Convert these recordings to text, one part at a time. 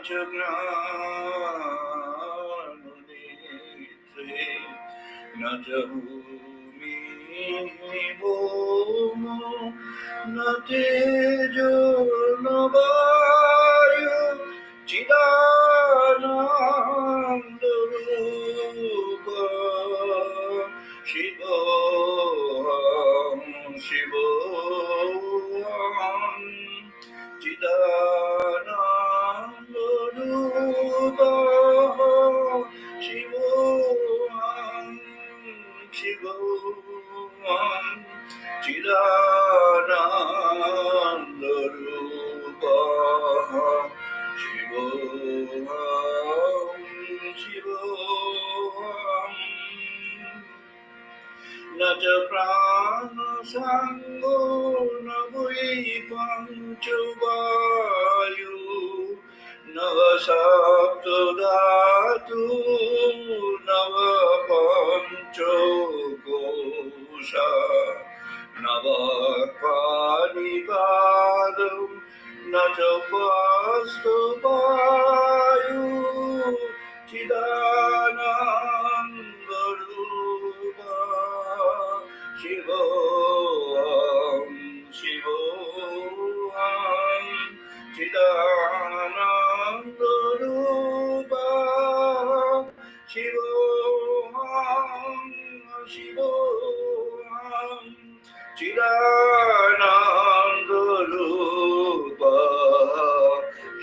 च ज्ञाननेत्रे न च भूमिः भौमो न तेजो न वायु चिदानन्दरूप शिवोऽहं शिवोऽहं चिदानन्दरूप शिवोऽहं शिवोऽहं चिदानन्दरूप शिवोऽहं शिवोऽहं न च प्राणसङ्गो न वै पञ्चवायु न वा सप्तधातु न वा पञ्चकोशा न वा पाणिपादं न च वास्तवायु चिदानन्दरूप शिवोऽहं शिवोऽहं चिदानन्दरूप शिवोऽहं शिवोऽहं चिदानन्दरूप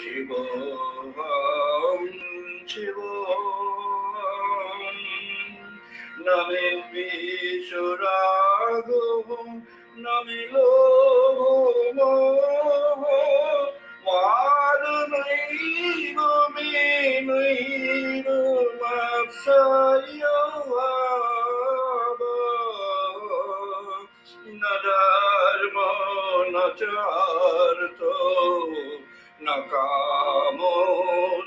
शिवोऽहं शिवोऽहं न मे द्वेषरागो न मे लोभो मोहो माननैव मे नैव मत्सर्यभावः न धर्मो न चार्थो न कामो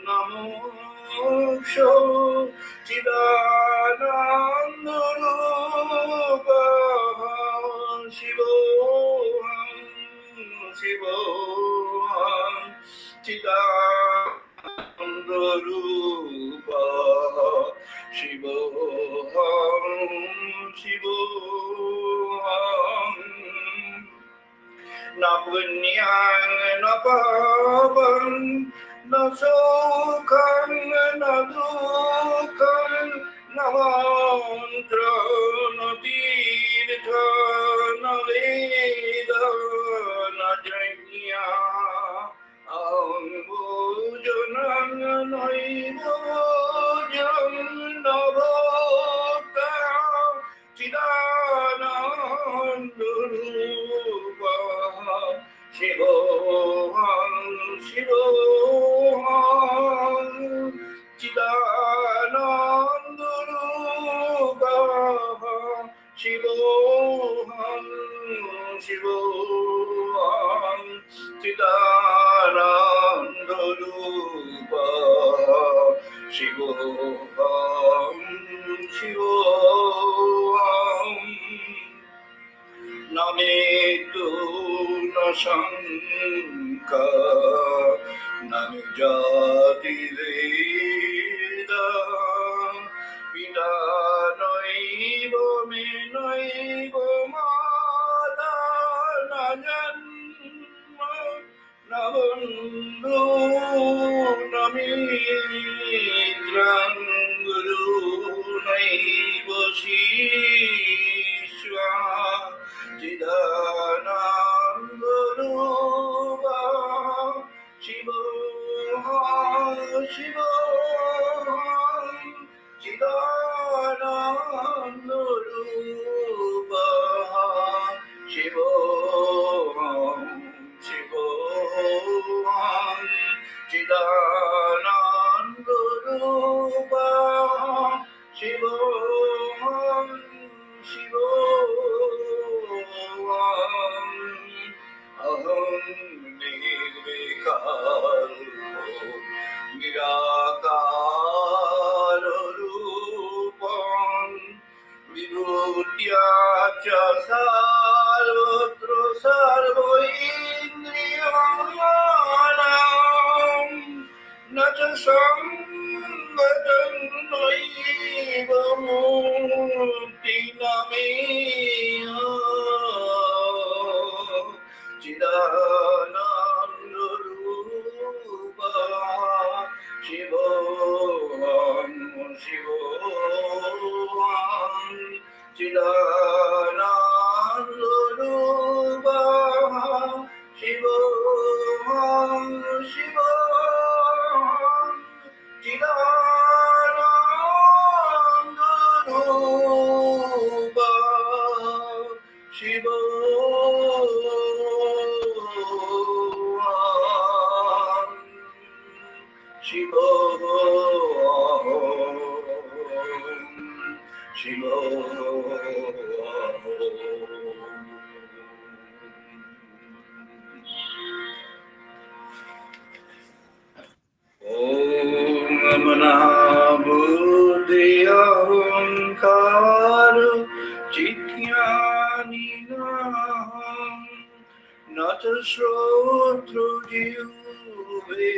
न मोक्षो चिदानन्दरूप शिवोऽहं शिवोऽहं चिदानन्दरूप शिवोऽहं शिवोऽहं न पुण्यं न पापं न सुखं न दुःखं न मन्त्रं न तीर्थ न वेद न यज्ञं भोजनं नैव भोजं न भोक्ता चिदानन्दरूप शिवोऽहं शिवोऽहं चिदानन्दरूप शिवोऽहं शिवोऽहं चिदानन्दरूप शिवोऽहं शिवोऽहं न मृत्यु न शङ्का न जाति वेदा पिता नैव मे नैव माता न जन्म न बन्धु न मित्रं गुरु नैव शिष्या चिदानन्दरूप शिवोऽहं शिवोऽहं चिदानन्दरूप शिवोऽहं शिवोऽहं चिदानन्दरूप शिवोऽहं शिवोऽहं अहं निर्विकल्पो निराकाररूपं विभूत्या च सर्वत्र सर्वैन्द्रियाणां न সঙ্গতং নৈব মুক্তিনামেয় চিদানন্দরূপা শিবোহং শিবোহং চিদানন্দরূপা শিবোহং শিবোহং চিদানন্দরূপা শিবোহং শিবোহং Om Buddhi Ahankar Chityaninam Nata Shrotru Jyuve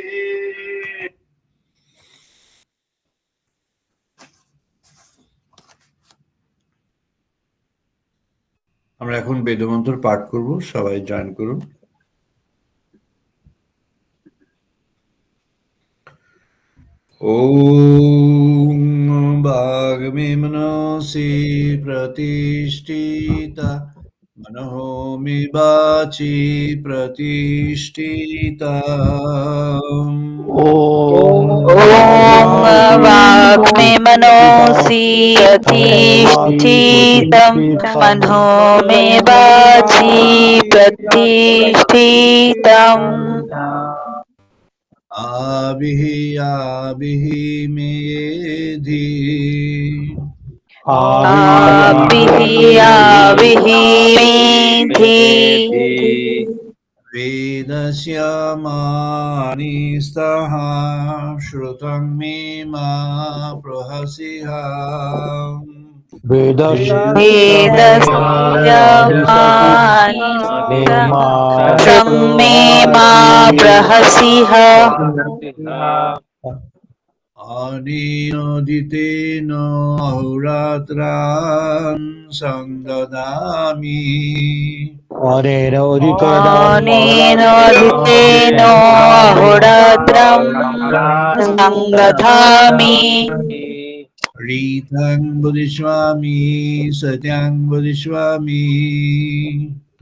আমরা এখন বেদমন্ত্র পাঠ করব, সবাই জয়েন করুন। ওম বাগ্মে মনসি প্রতিষ্ঠিতা মনঃ মে বাচি প্রতিষ্ঠিতা ओम वाग्मे मनोसि प्रतिष्ठितं मनो मे वाचि प्रतिष्ठितम् आबिहि मेधि आविहि वेदस्य मानि स्तः श्रुतं मे मा प्रहसिः मे मा प्रहसिः अनेनोदितेन अहोरात्रान् संददामि अनेनोदितेन अहोरात्रं संदधामि ऋतं वदिष्यामि सत्यं वदिष्यामि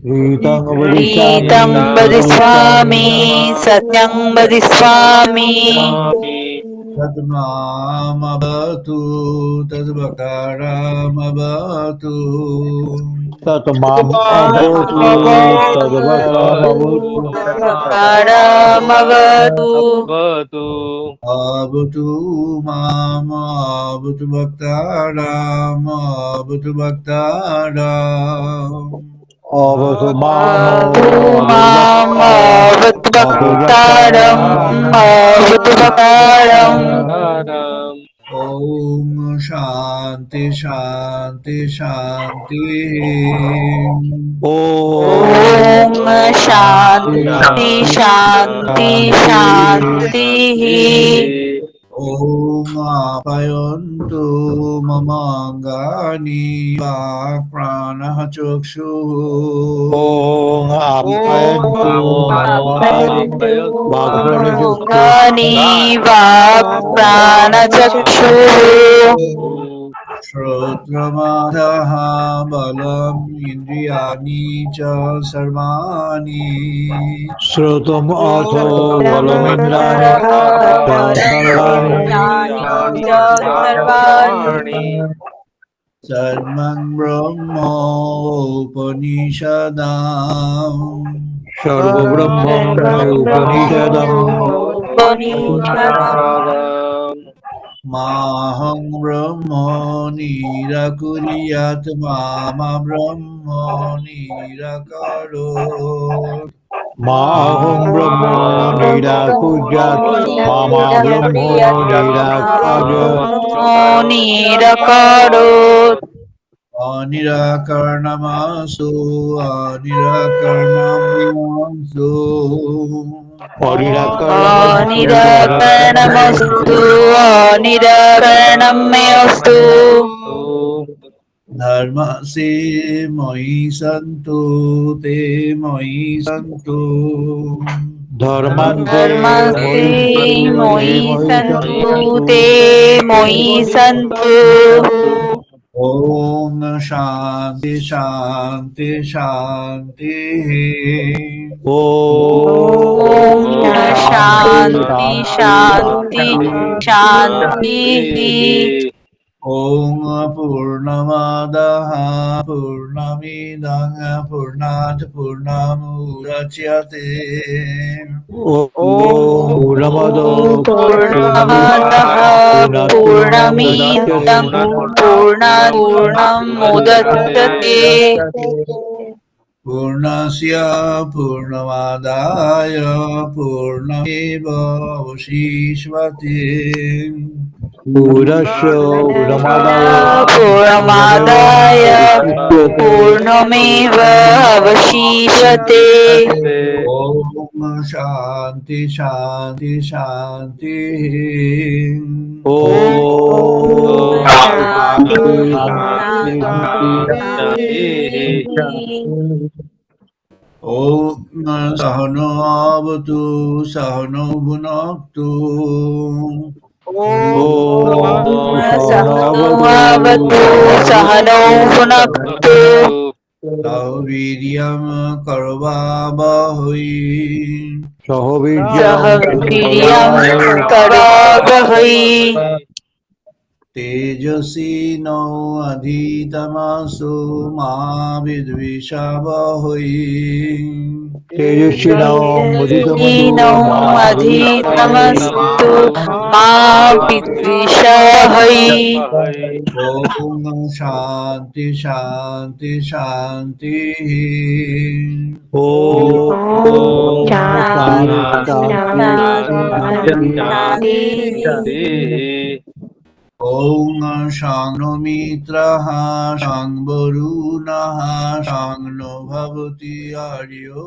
रीतं वदिष्यामि सत्यं वदिष्यामि तद्मामवतु तद्वकारामवतु अवतु मामवतु भक्तारामवतु भक्ताराम अवतु मामवतु भक्तारम् ओम शांति शांति शांति ओम शांति शांति शांति ओम आपयन्तु मम अङ्गानि वाक्प्राणः चक्षुः ओम अङ्गानि वाक्प्राणचक्षुः श्रोत्रमादः बलम् इन्द्रियाणि च सर्वाणि श्रोतुम् अथो बलमिन्द्राणि सर्वाणि सर्वं ब्रह्मोपनिषदाम् माहं ब्रह्म निराकुर्यात् मा ब्रह्म निराकरोत् माहं ब्रह्म निराकुर्यात् मा ब्रह्म निराकरोत् अनिराकरणमासु अनिराकरणमासु অনিরাকরণমস্তু निराकरणमस्तु निराकरणमस्तु धर्मसि मयि सन्तु ते मयि सन्तु ধর্মান্তে धर्मस्ते ময়ি সন্তু তে मयि ময়ি सन्तु সন্তু ते मयि सन्तु ॐ शान्ति शान्ति शान्तिः ওম ॐ শান্তি शान्ति শান্তি शान्ति শান্তি शान्तिः ॐ पूर्णमादः पूर्णमिदं पूर्णात् पूर्णमुदच्यते ওম পূর্ণমদ ॐ পূর্ণমিদং पूर्णमदः পূর্ণাৎ পূর্ণমুদচ্যতে पूर्णमिदं पूर्णात् पूर्णमुदच्यते पूर्णस्य पूर्णमादाय पूर्णमेवावशिष्यते পুরস্য পূর্ণমাদায় पूर्णमादाय পূর্ণমেবাবশিষ্যতে पूर्णमेव अवशिष्यते ॐ शान्ति शान्ति शान्तिः ওম शान्ति শান্তি শান্তি শান্তি शान्तिः ॐ सहनो भवतु सहनो भुनक्तु ওম सहनौ সহনাবতু भवतु सहनौ भुनक्तु सह वीर्यं करवावहै সহবীর্যং सह वीर्यं করবাবহৈ करावहै तेजस्विनो अधितमसु मा विद्विषावहै তেজস্বিনাং মুদিতমস্তু हीनौ মা বিদ্বিষাবহৈ अधितमस्तु मा विद्विषावहै ॐ शान्ति शान्ति शान्तिः ওম শান্তি শান্তি শান্তি ॐ शां नो मित्रः शां वरुणः शां नो भवति आर्यो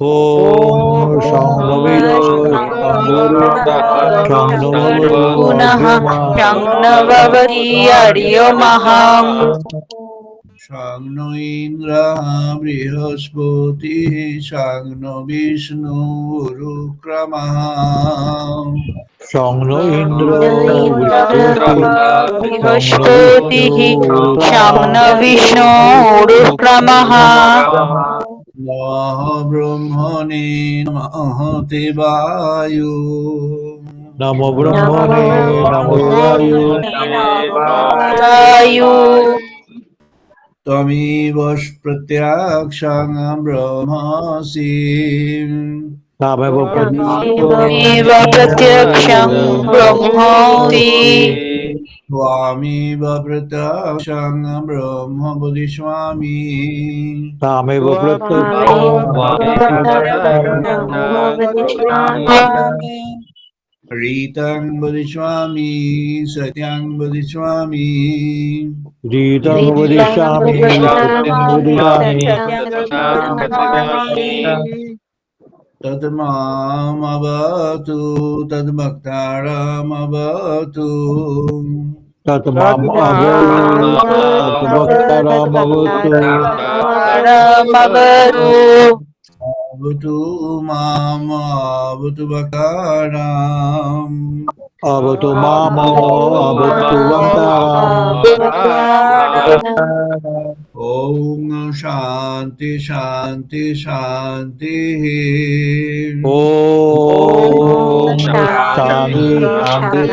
ওম সংনমিত সংবরু সংনমবতু पुनः অর্ঘ্যমা शङ्नवति अर्यमहम् शां नो इन्द्रः बृहस्पतिः शां नो विष्णुरुक्रमः সংন ইন্দ্র বৃহস্পতি সংন बृहस्पतिः বিষ্ণু शं विष्णुरुक्रमः नमः ब्रह्मणे नमः देवाय নম ব্রহ্মণে নম দেবায় वायु त्वमेव प्रत्यक्षं ब्रह्मासि তামেব त्वमेव प्रत्यक्षं ब्रह्मोऽसि त्वामेव प्रत्यक्षं ब्रह्म वदिष्यामि তামেব रीतं वदिष्यामि सत्यं वदिष्यामि ঋতং বদিষ্যামি সত্যং বদিষ্যামি तद्मामवतु तद्भक्तारमवतु তৎমাম তদ্ভক্তারামবতু परमवतु अवतु माम् अवतु भक्ताराम् অবতু মাম অবতু বন্তারাম ॐ शान्ति शान्ति शान्तिः ওম শান্তি শান্তি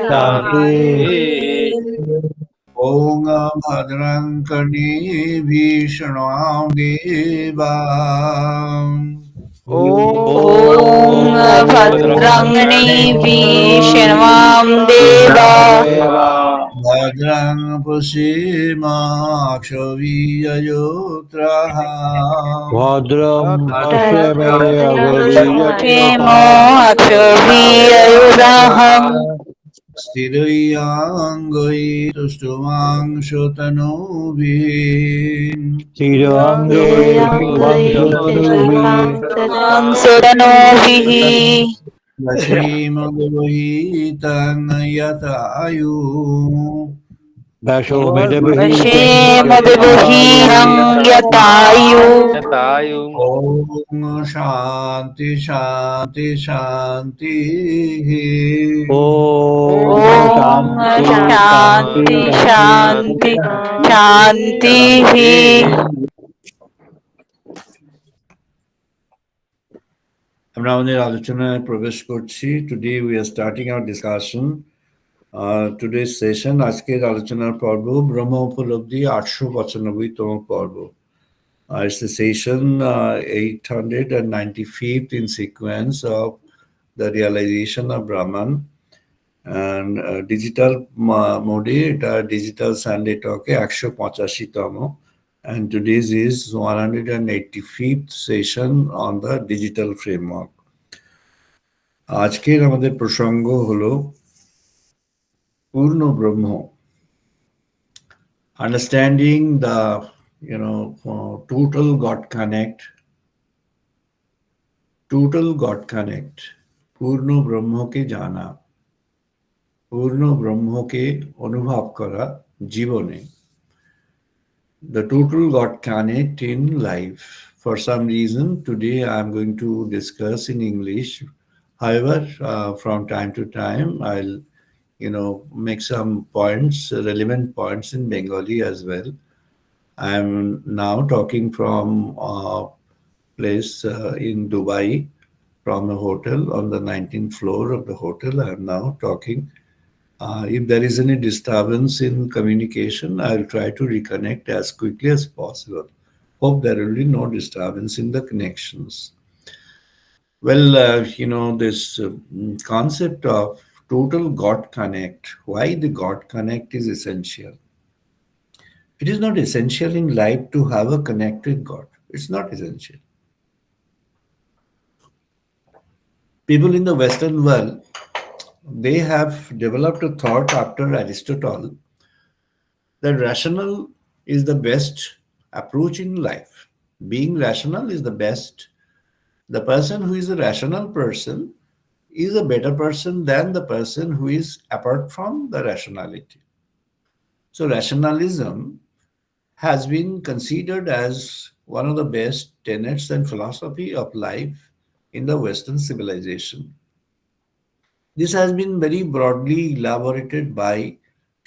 শান্তি ॐ भद्रं कर्णेभिः देवा ॐ भद्रङ्गणीभिः देवा भद्रं पश्येमाक्षवीययोत्रः ভদ্রম পশ্যমে অগভীর্যতে क्षेमोऽक्षवीययुराहम् Sthiriyangoi tustumangshotanubhim Sirange Vamsutanuvi Sutanovihi Vashimodavohitam yatayu Vasho Medavihi Vashemadevahirang Yatayu Om Shanti Shanti Shanti Om Om Shanti Shanti Shanti Shanti Shanti Shantihi আমরা আমাদের আলোচনায় প্রবেশ করছি today we are starting hour discussion today session আজকের আলোচনার পর্ব ব্রহ্ম উপলব্ধি 895তম পর্ব it's the session 895th in sequence of the realization of Brahman and digital mode এটা digital Sunday talk A 185তম and today's is 185th session on the digital framework. আজকের আমাদের প্রসঙ্গ হলো পূর্ণ ব্রহ্ম, understanding the total God connect, পূর্ণ ব্রহ্মকে জানা, পূর্ণ ব্রহ্মকে অনুভব করা জীবনে, the total God connect in life. For some reason today I am going to discuss in English. However, from time to time I'll make some points, relevant points in Bengali as well. I'm now talking from a place in Dubai, from a hotel on the 19th floor of the hotel. I'm now talking. If there is any disturbance in communication, I'll try to reconnect as quickly as possible. Hope there will be no disturbance in the connections. Well, this concept of total God connect, why the God connect is essential. It is not essential in life to have a connect with God. It's not essential. People in the Western world, they have developed a thought after Aristotle that rational is the best approach in life. Being rational is the best. The person who is a rational person is a better person than the person who is apart from the rationality. So, rationalism has been considered as one of the best tenets and philosophy of life in the Western civilization. This has been very broadly elaborated by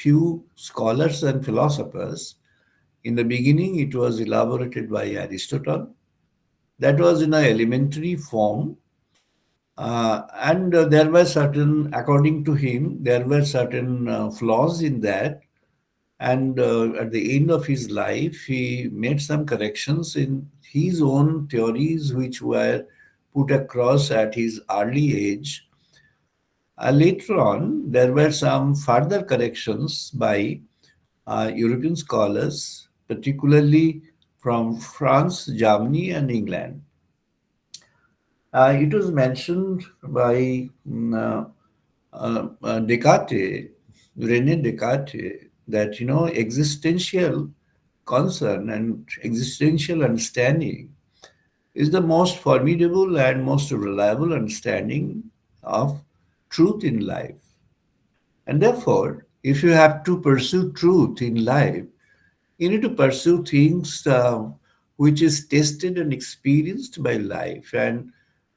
few scholars and philosophers. In the beginning, it was elaborated by Aristotle. That was in an elementary form. And there were certain, according to him, there were certain flaws in that. And at the end of his life, he made some corrections in his own theories, which were put across at his early age. Later on, there were some further corrections by European scholars, particularly from France, Germany, and England. It was mentioned by Descartes, René Descartes, that existential concern and existential understanding is the most formidable and most reliable understanding of truth in life. And therefore, if you have to pursue truth in life, you need to pursue things which is tested and experienced by life. And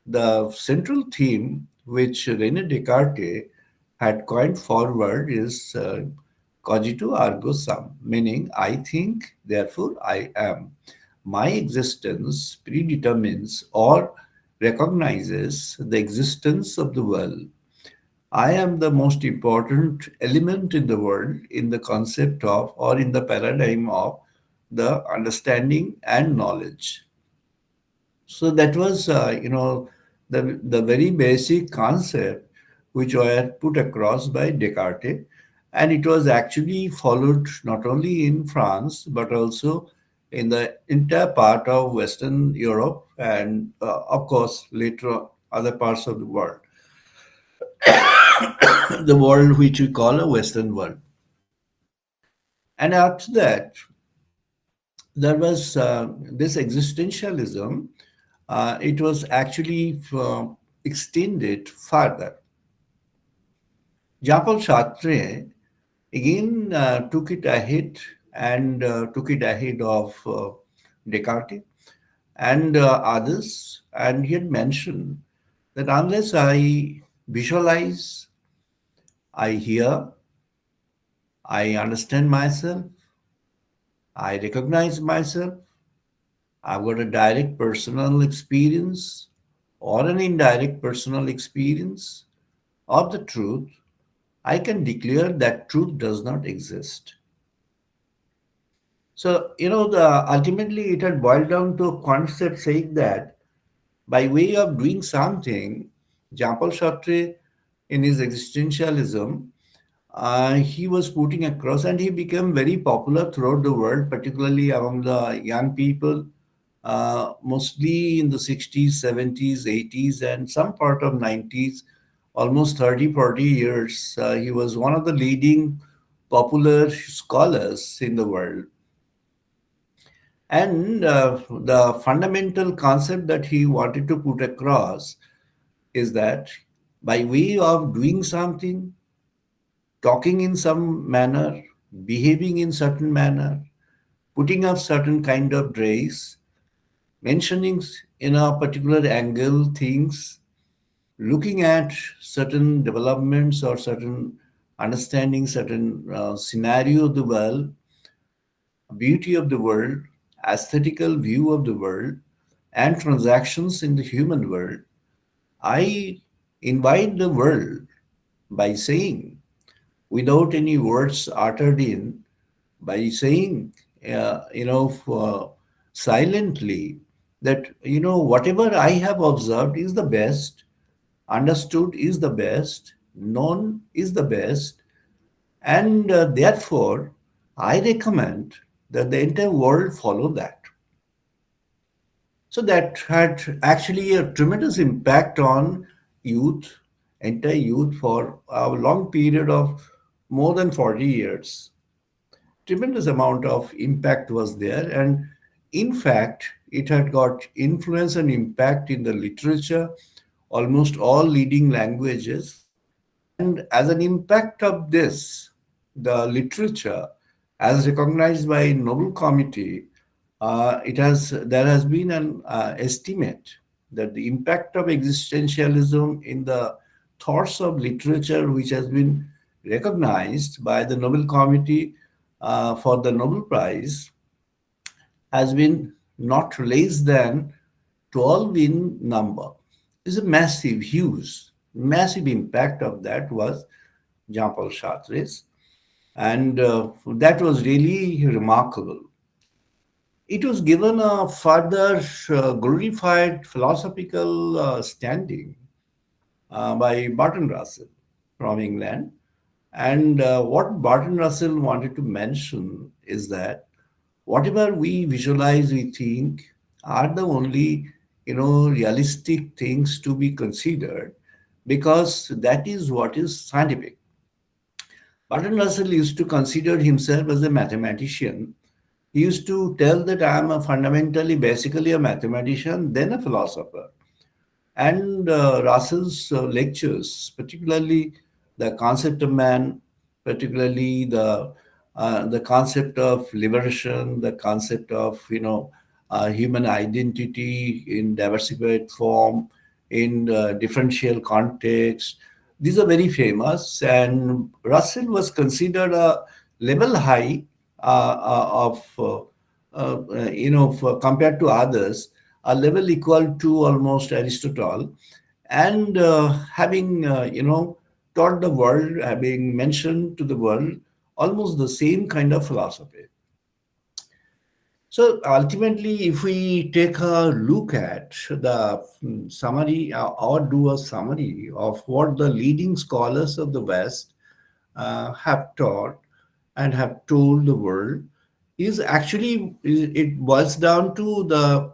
the central theme which René Descartes had coined forward is cogito ergo sum, meaning I think, therefore I am. My existence predetermines or recognizes the existence of the world. I am the most important element in the world in the concept of or in the paradigm of the understanding and knowledge. So that was, the very basic concept which were put across by Descartes, and it was actually followed not only in France but also in the entire part of Western Europe and, of course, later on other parts of the world. the world which we call a Western world. And after that, there was this existentialism. It was actually extended further. Jean-Paul Sartre again took it ahead and took it ahead of Descartes and others. And he had mentioned that unless I visualize, I hear, I understand myself, I recognize myself, I've got a direct personal experience or an indirect personal experience of the truth, I can declare that truth does not exist. So, ultimately it had boiled down to a concept saying that by way of doing something, Jean-Paul Sartre, in his existentialism, he was putting across, and he became very popular throughout the world, particularly among the young people, mostly in the 60s, 70s, 80s, and some part of 90s, almost 30, 40 years. He was one of the leading popular scholars in the world. And the fundamental concept that he wanted to put across is that by way of doing something, talking in some manner, behaving in certain manner, putting up certain kind of dress, mentioning in a particular angle things, looking at certain developments or certain understanding, certain scenario of the world, beauty of the world, aesthetical view of the world, and transactions in the human world, I invite the world by saying, without any words uttered in, by saying, silently, that, whatever I have observed is the best, understood is the best, known is the best, and therefore, I recommend that the entire world follow that. So that had actually a tremendous impact on youth, entire youth for a long period of more than 40 years. Tremendous amount of impact was there, and in fact it had got influence and impact in the literature, almost all leading languages. And as an impact of this, the literature, as recognized by Nobel Committee, it has there has been an estimate that the impact of existentialism in the thoughts of literature, which has been recognized by the Nobel Committee for the Nobel Prize, has been not less than 12 in number. It's a massive, huge, massive impact of that was Jean-Paul Sartre's, and that was really remarkable. It was given a further glorified philosophical standing by Barton Russell from England. And what Barton Russell wanted to mention is that whatever we visualize, we think are the only, realistic things to be considered, because that is what is scientific. Barton Russell used to consider himself as a mathematician. He used to tell that I am a fundamentally, basically a mathematician, then a philosopher. And Russell's lectures, particularly the concept of man, particularly the concept of liberation, the concept of human identity in diversified form, in differential context. These are very famous, and Russell was considered a level high compared to others, a level equal to almost Aristotle, and having taught the world, having mentioned to the world almost the same kind of philosophy. So ultimately, if we take a look at the summary or do a summary of what the leading scholars of the West have taught and have told the world, is actually it boils down to the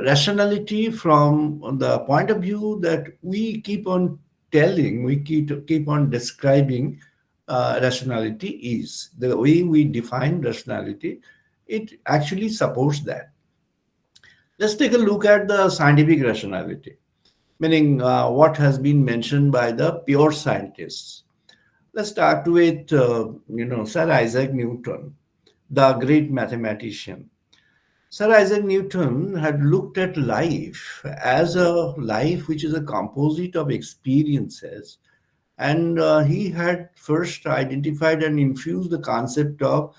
rationality from the point of view that we keep on telling, we keep on describing rationality is. The way we define rationality, it actually supports that. Let's take a look at the scientific rationality, meaning what has been mentioned by the pure scientists. Let's start with, Sir Isaac Newton, the great mathematician. Sir Isaac Newton had looked at life as a life which is a composite of experiences, and he had first identified and infused the concept of,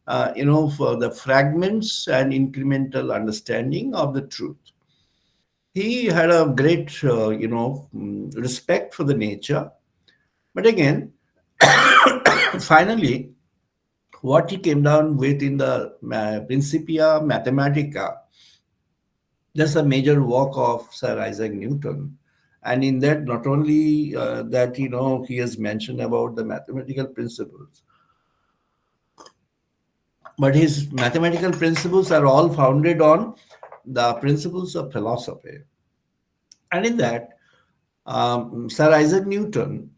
for the fragments and incremental understanding of the truth. He had a great, respect for the nature, but again, finally, what he came down with in the Principia Mathematica, that's a major work of Sir Isaac Newton. And in that, not only that, he has mentioned about the mathematical principles, but his mathematical principles are all founded on the principles of philosophy. And in that, Sir Isaac Newton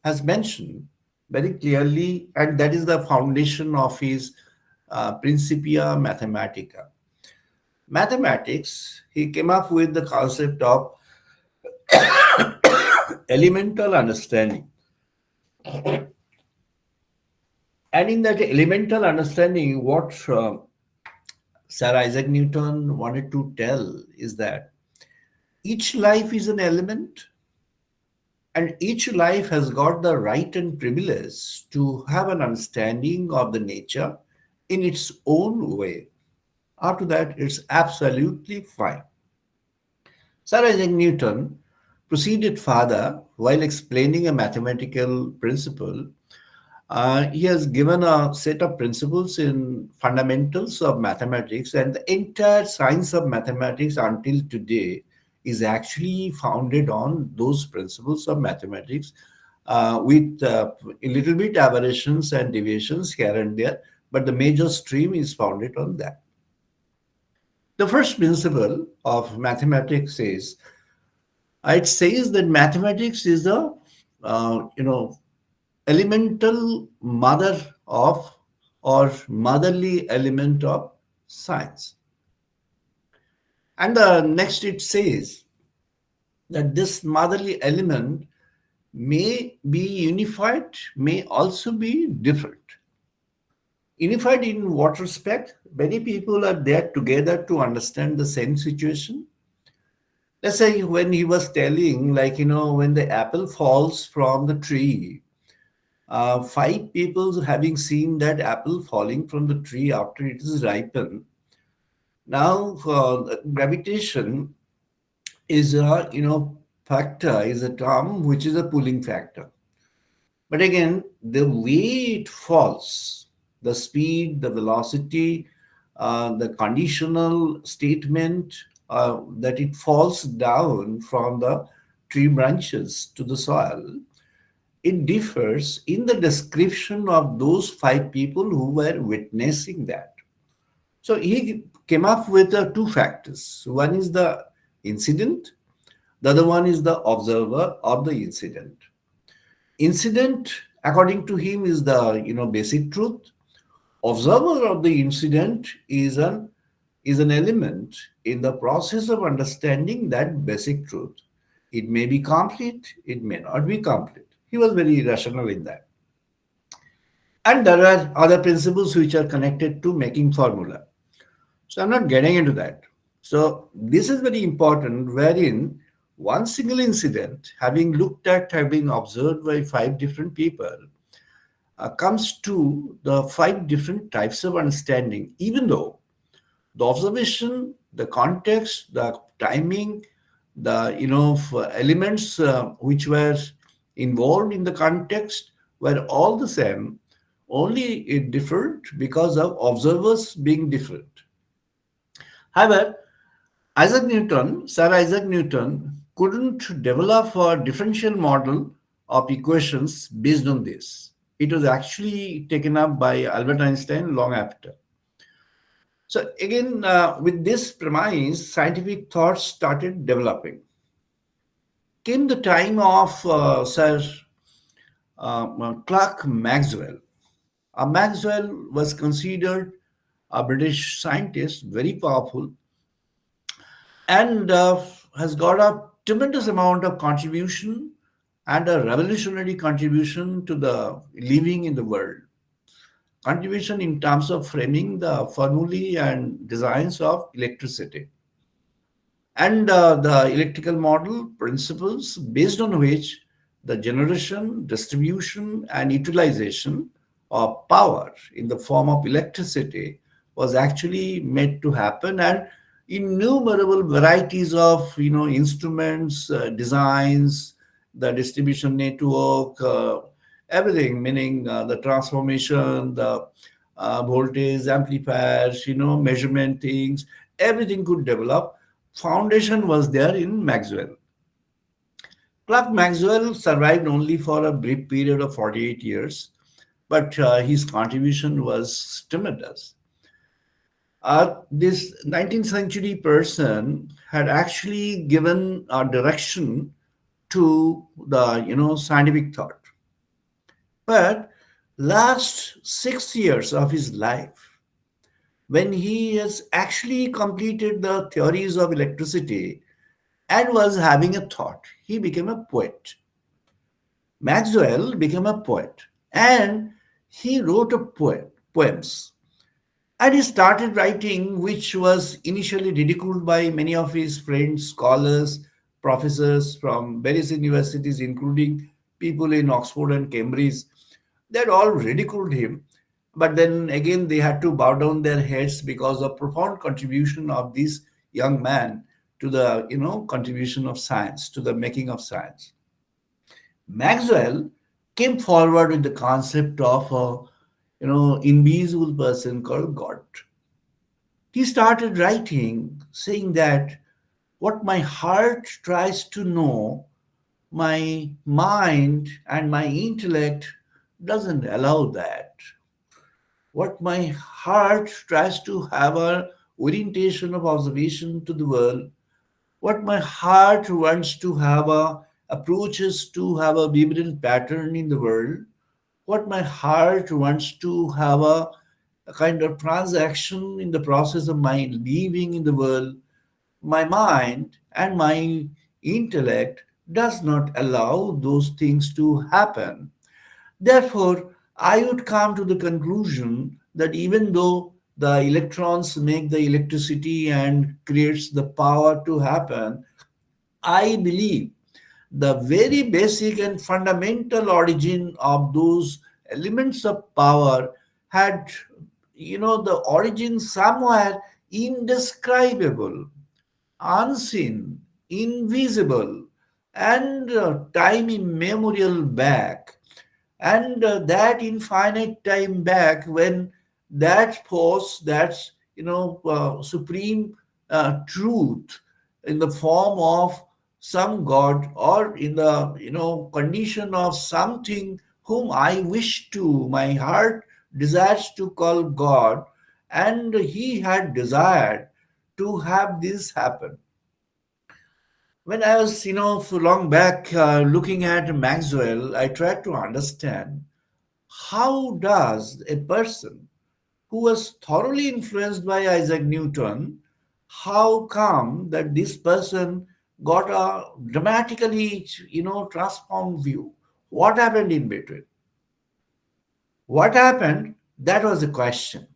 has mentioned very clearly, and that is the foundation of his Principia Mathematica. Mathematics, he came up with the concept of elemental understanding. And in that elemental understanding, what Sir Isaac Newton wanted to tell is that each life is an element, and each life has got the right and privilege to have an understanding of the nature in its own way. After that, it's absolutely fine. Sir Isaac Newton proceeded further while explaining a mathematical principle. He has given a set of principles in fundamentals of mathematics, and the entire science of mathematics until today is actually founded on those principles of mathematics, with a little bit aberrations and deviations here and there, but the major stream is founded on that. The first principle of mathematics is, it says that mathematics is the elemental mother of, or motherly element of, science. And the next it says that this motherly element may be unified, may also be different. Unified in what respect? Many people are there together to understand the same situation. Let's say when he was telling, like, when the apple falls from the tree, five people having seen that apple falling from the tree after it is ripened. Now, gravitation is a factor, is a term which is a pulling factor. But again, the way it falls, the speed, the velocity, the conditional statement that it falls down from the tree branches to the soil, it differs in the description of those five people who were witnessing that. So he came up with two factors. One is the incident, the other one is the observer of the incident. Incident, according to him, is the basic truth. Observer of the incident is an element in the process of understanding that basic truth. It may be complete, it may not be complete. He was very rational in that. And there are other principles which are connected to making formula. So I'm not getting into that. So this is very important, wherein one single incident, having observed by five different people, comes to the five different types of understanding, even though the observation, the context, the timing, the elements which were involved in the context were all the same, only it differed because of observers being different. However, Sir Isaac Newton couldn't develop a differential model of equations based on this. It was actually taken up by Albert Einstein long after. So again, with this premise, scientific thought started developing. came the time of Sir Clerk Maxwell. Maxwell was considered a British scientist, very powerful, and has got a tremendous amount of contribution and a revolutionary contribution to the living in the world. Contribution in terms of framing the formulae and designs of electricity and the electrical model principles based on which the generation, distribution, and utilization of power in the form of electricity was actually made to happen, and innumerable varieties of instruments, designs, the distribution network, everything, meaning the transformation, the voltage amplifiers, measurement things, everything could develop. Foundation was there in Maxwell. Clerk Maxwell survived only for a brief period of 48 years, but his contribution was tremendous. This 19th century person had actually given a direction to the scientific thought. But last 6 years of his life, when he has actually completed the theories of electricity and was having a thought, he became a poet. Maxwell became a poet and he wrote a poems. And he started writing, which was initially ridiculed by many of his friends, scholars, professors from various universities, including people in Oxford and Cambridge. They had all ridiculed him. But then again, they had to bow down their heads because of profound contribution of this young man to the contribution of science, to the making of science. Maxwell came forward with the concept of a invisible person called God. He started writing saying that what my heart tries to know, my mind and my intellect doesn't allow that. What my heart tries to have a orientation of observation to the world, what my heart wants to have a approaches to have a vibrant pattern in the world, what my heart wants to have a kind of transaction in the process of my living in the world, my mind and my intellect does not allow those things to happen. Therefore, I would come to the conclusion that even though the electrons make the electricity and creates the power to happen, I believe the very basic and fundamental origin of those elements of power had, the origin somewhere indescribable, unseen, invisible, and time immemorial back. And that infinite time back, when that force, that's supreme truth in the form of some god, or in the condition of something whom I wish to, my heart desires to call God, and he had desired to have this happen. When I was, for long back looking at Maxwell, I tried to understand how does a person who was thoroughly influenced by Isaac Newton, how come that this person got a dramatically, transformed view? What happened in between? What happened? That was the question.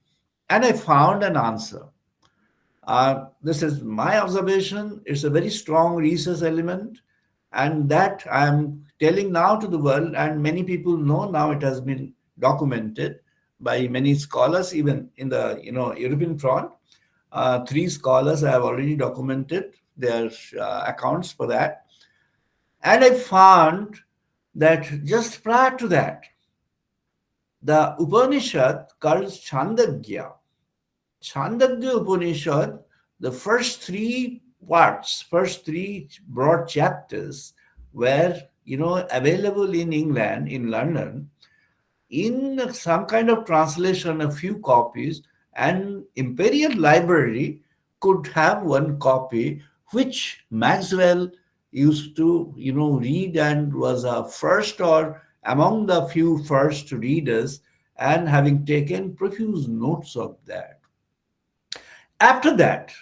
And I found an answer. This is my observation. It's a very strong research element, and that I'm telling now to the world, and many people know now. It has been documented by many scholars, even in the European front. Three scholars have already documented their accounts for that, and I found that just prior to that, the Upanishad called Chandogya Upanishad, the first three parts, first three broad chapters were, available in England, in London, in some kind of translation, a few copies, and Imperial Library could have one copy, which Maxwell, used to, read and was a first or among the few first readers and having taken profuse notes of that. After that,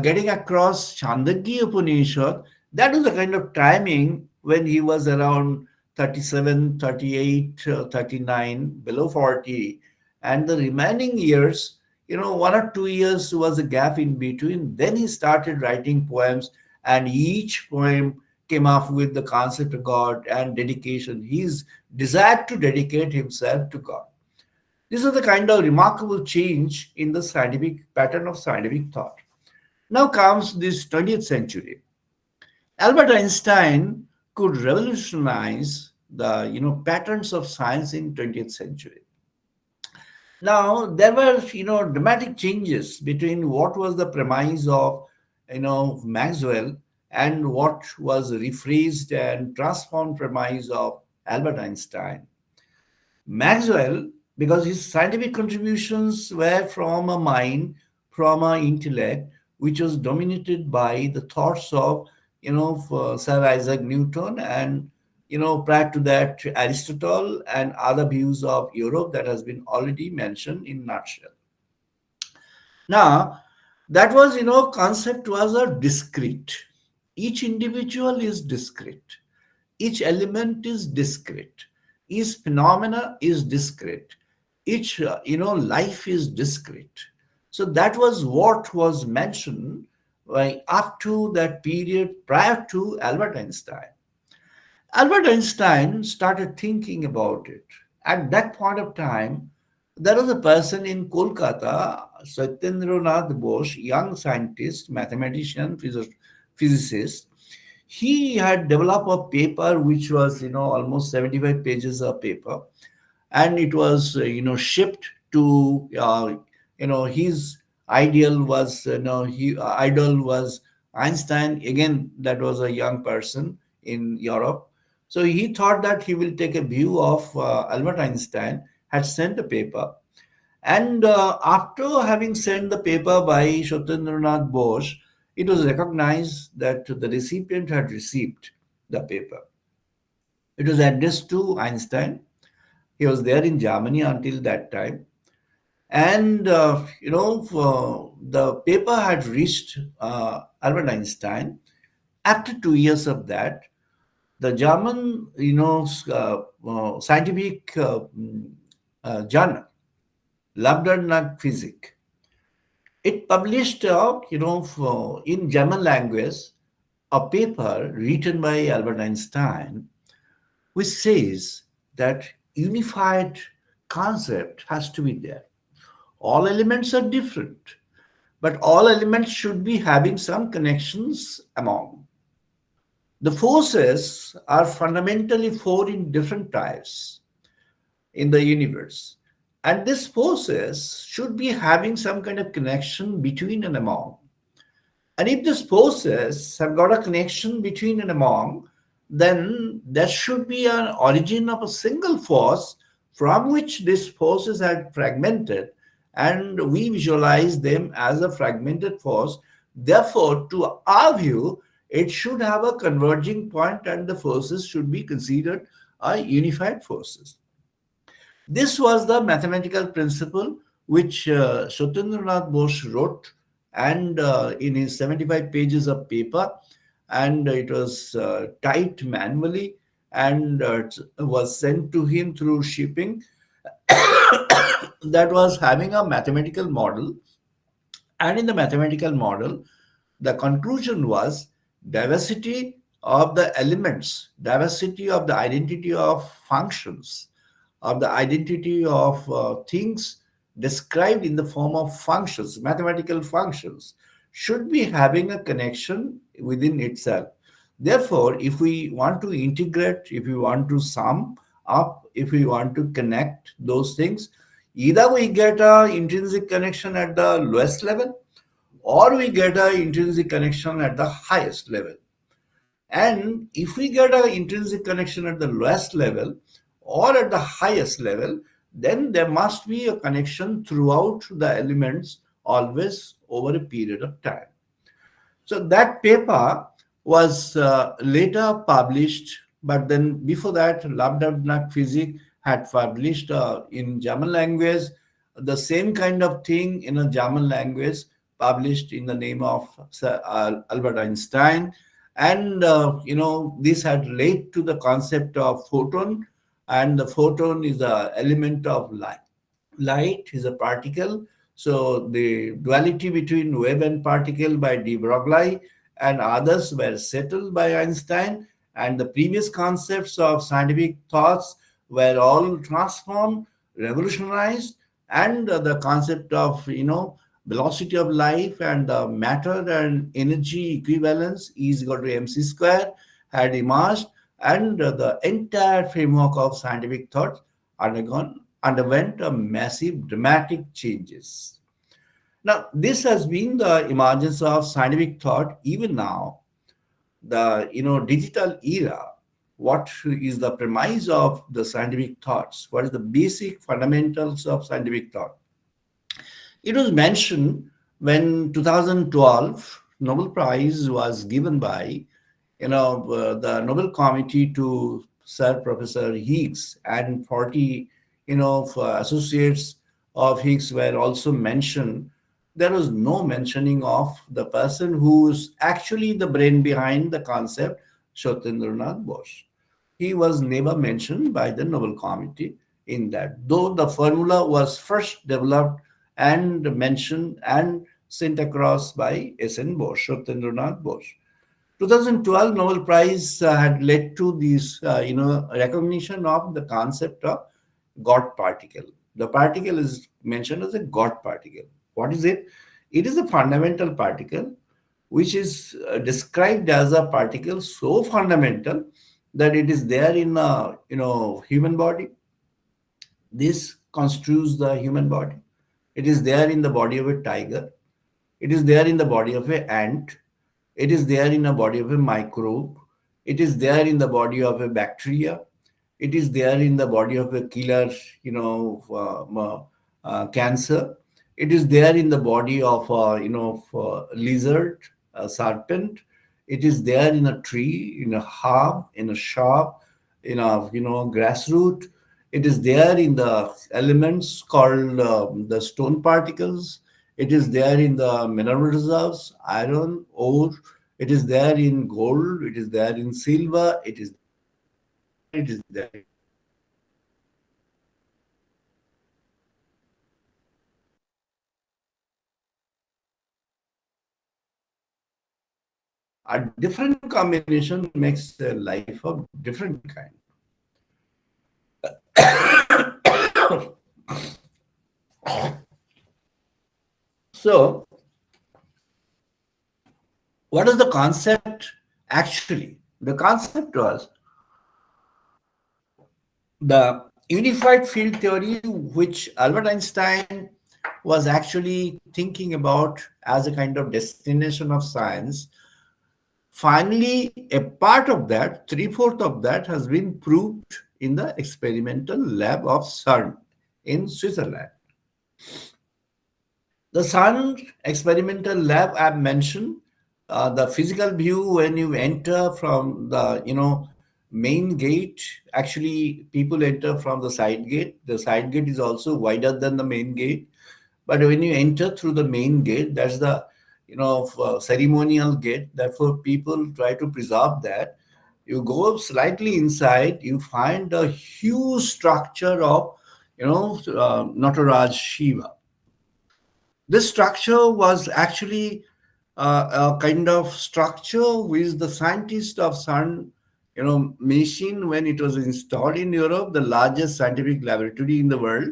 getting across Chandogya Upanishad, that was the kind of timing when he was around 37, 38, 39, below 40. And the remaining years, 1 or 2 years was a gap in between. Then he started writing poems, and each poem came up with the concept of God and dedication. He's desired to dedicate himself to God. This is the kind of remarkable change in the scientific pattern of scientific thought. Now comes this 20th century. Albert Einstein could revolutionize the patterns of science in 20th century. Now there were dramatic changes between what was the premise of Maxwell and what was rephrased and transformed premise of Albert Einstein. Maxwell, because his scientific contributions were from a mind, from an intellect, which was dominated by the thoughts of, Sir Isaac Newton and, prior to that, Aristotle and other views of Europe that has been already mentioned in nutshell. Now, that was, concept was a discrete. Each individual is discrete. Each element is discrete. Each phenomena is discrete. Each, life is discrete. So that was what was mentioned up to that period prior to Albert Einstein. Albert Einstein started thinking about it. At that point of time, there was a person in Kolkata, Satyendranath Bose, young scientist, mathematician, physicist. He had developed a paper which was, almost 75 pages of paper, and it was, shipped to, his ideal was, he idol was Einstein. Again, that was a young person in Europe. So he thought that he will take a view of Albert Einstein, had sent a paper. And after having sent the paper by Satyendranath Bose, it was recognized that the recipient had received the paper. It was addressed to Einstein. He was there in Germany until that time. And, the paper had reached Albert Einstein. After 2 years of that, the German, scientific journal, London Physics, it published, in German language, a paper written by Albert Einstein, which says that unified concept has to be there. All elements are different, but all elements should be having some connections among. The forces are fundamentally four in different types in the universe. And these forces should be having some kind of connection between and among. And if these forces have got a connection between and among, then there should be an origin of a single force from which these forces are fragmented, and we visualize them as a fragmented force. Therefore, to our view, it should have a converging point and the forces should be considered a unified forces. This was the mathematical principle which Satyendranath Bose wrote, and in his 75 pages of paper, and it was typed manually, and it was sent to him through shipping, that was having a mathematical model. And in the mathematical model, the conclusion was diversity of the elements, diversity of the identity of functions, of the identity of things described in the form of functions, mathematical functions, should be having a connection within itself. Therefore, if we want to integrate, if we want to sum up, if we want to connect those things, either we get a intrinsic connection at the lowest level or we get a intrinsic connection at the highest level. And if we get an intrinsic connection at the lowest level or at the highest level, then there must be a connection throughout the elements always over a period of time. So that paper was later published, but then before that, Labdabnak Physics had published in German language the same kind of thing in a German language, published in the name of Sir Albert Einstein. And, this had led to the concept of photon, and the photon is the element of light. Light is a particle. So the duality between wave and particle by de Broglie and others were settled by Einstein, and the previous concepts of scientific thoughts were all transformed, revolutionized, and the concept of velocity of life and matter and energy equivalence is equal to mc square had emerged, and the entire framework of scientific thought underwent a massive dramatic changes. Now, this has been the emergence of scientific thought. Even now, the digital era, what is the premise of the scientific thoughts? What is the basic fundamentals of scientific thought? It was mentioned when 2012 Nobel Prize was given by the Nobel Committee to Sir Professor Higgs, and 40 associates of Higgs were also mentioned. There was no mentioning of the person who's actually the brain behind the concept, Shotendranath Bose. He was never mentioned by the Nobel Committee in that, though the formula was first developed and mentioned and sent across by S.N. Bose, Shotendranath Bose. 2012 Nobel Prize had led to this, recognition of the concept of God particle. The particle is mentioned as a God particle. What is it? It is a fundamental particle which is described as a particle so fundamental that it is there in a human body. This constitutes the human body. It is there in the body of a tiger. It is there in the body of an ant. It is there in the body of a microbe. It is there in the body of a bacteria. It is there in the body of a killer, cancer. It is there in the body of a lizard, a serpent. It is there in a tree, in a herb, in a shrub, in a grassroot. It is there in the elements called the stone particles. It is there in the mineral reserves, iron, ore. It is there in gold. It is there in silver. It is there in copper. It is there in a different combination makes a life of different kind. So, what is the concept actually? The concept was the unified field theory, which Albert Einstein was actually thinking about as a kind of destination of science. Finally, a part of that, three-fourths of that, has been proved in the experimental lab of CERN in Switzerland. The CERN experimental lab I've mentioned, the physical view when you enter from the main gate. Actually, people enter from the side gate. The side gate is also wider than the main gate. But when you enter through the main gate, that's the ceremonial gate. Therefore, people try to preserve that. You go slightly inside, you find a huge structure of Nataraj Shiva. This structure was actually a kind of structure which the scientists of CERN, machine when it was installed in Europe, the largest scientific laboratory in the world.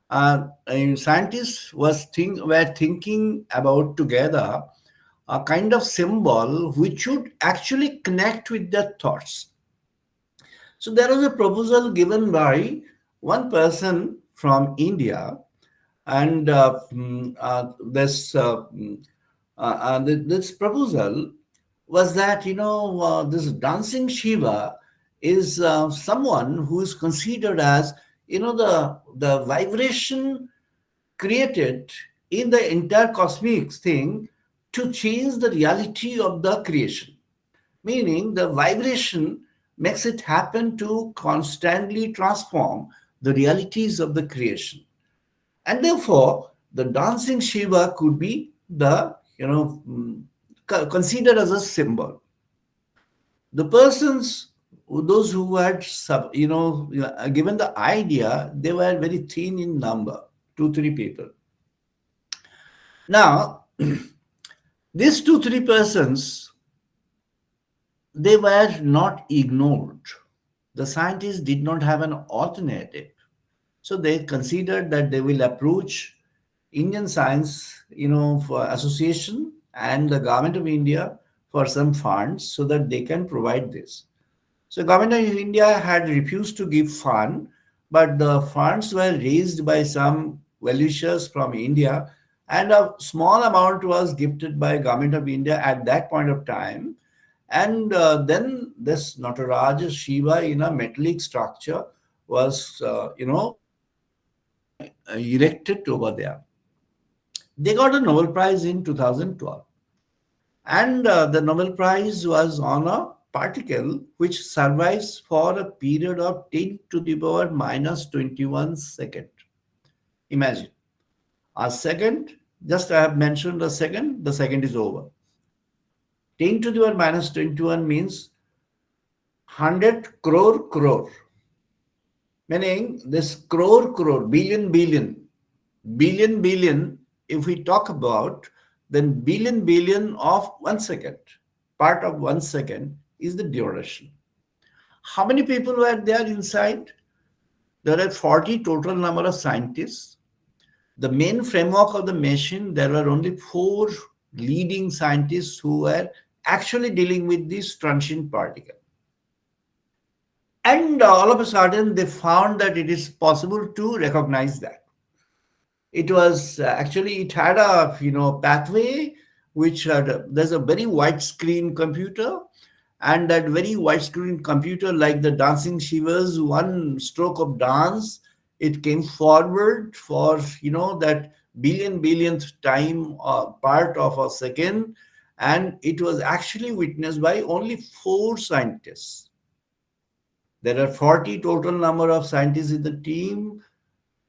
And scientists were thinking about together a kind of symbol which should actually connect with their thoughts. So there was a proposal given by one person from India, and this proposal was that this dancing Shiva is someone who is considered as the vibration created in the entire cosmic thing to change the reality of the creation, meaning the vibration makes it happen to constantly transform the realities of the creation. And therefore, the dancing Shiva could be the, considered as a symbol. The persons, those who had, given the idea, they were very thin in number, two, three people. Now, these two, three persons, they were not ignored. The scientists did not have an alternative. So they considered that they will approach Indian Science, for Association and the Government of India for some funds so that they can provide this. So Government of India had refused to give fund, but the funds were raised by some well-wishers from India, and a small amount was gifted by Government of India at that point of time. And then this Nataraja Shiva in a metallic structure was, erected over there. They got a Nobel Prize in 2012. And the Nobel Prize was on a particle which survives for a period of 10 to the power minus 21 second. Imagine a second, just I have mentioned a second, the second is over. 10 to the power minus 21 means 100 crore crore, meaning this crore, billion, if we talk about, then billion of 1 second, part of 1 second is the duration. How many people were there inside? There are 40 total number of scientists. The main framework of the machine, there were only four leading scientists who were actually dealing with this transient particle. And all of a sudden, they found that it is possible to recognize that. It was actually, it had a pathway which had there's a very wide screen computer, and that very wide screen computer, like the dancing shivers, one stroke of dance, it came forward for that billionth time, part of a second, and it was actually witnessed by only four scientists. There are 40 total number of scientists in the team.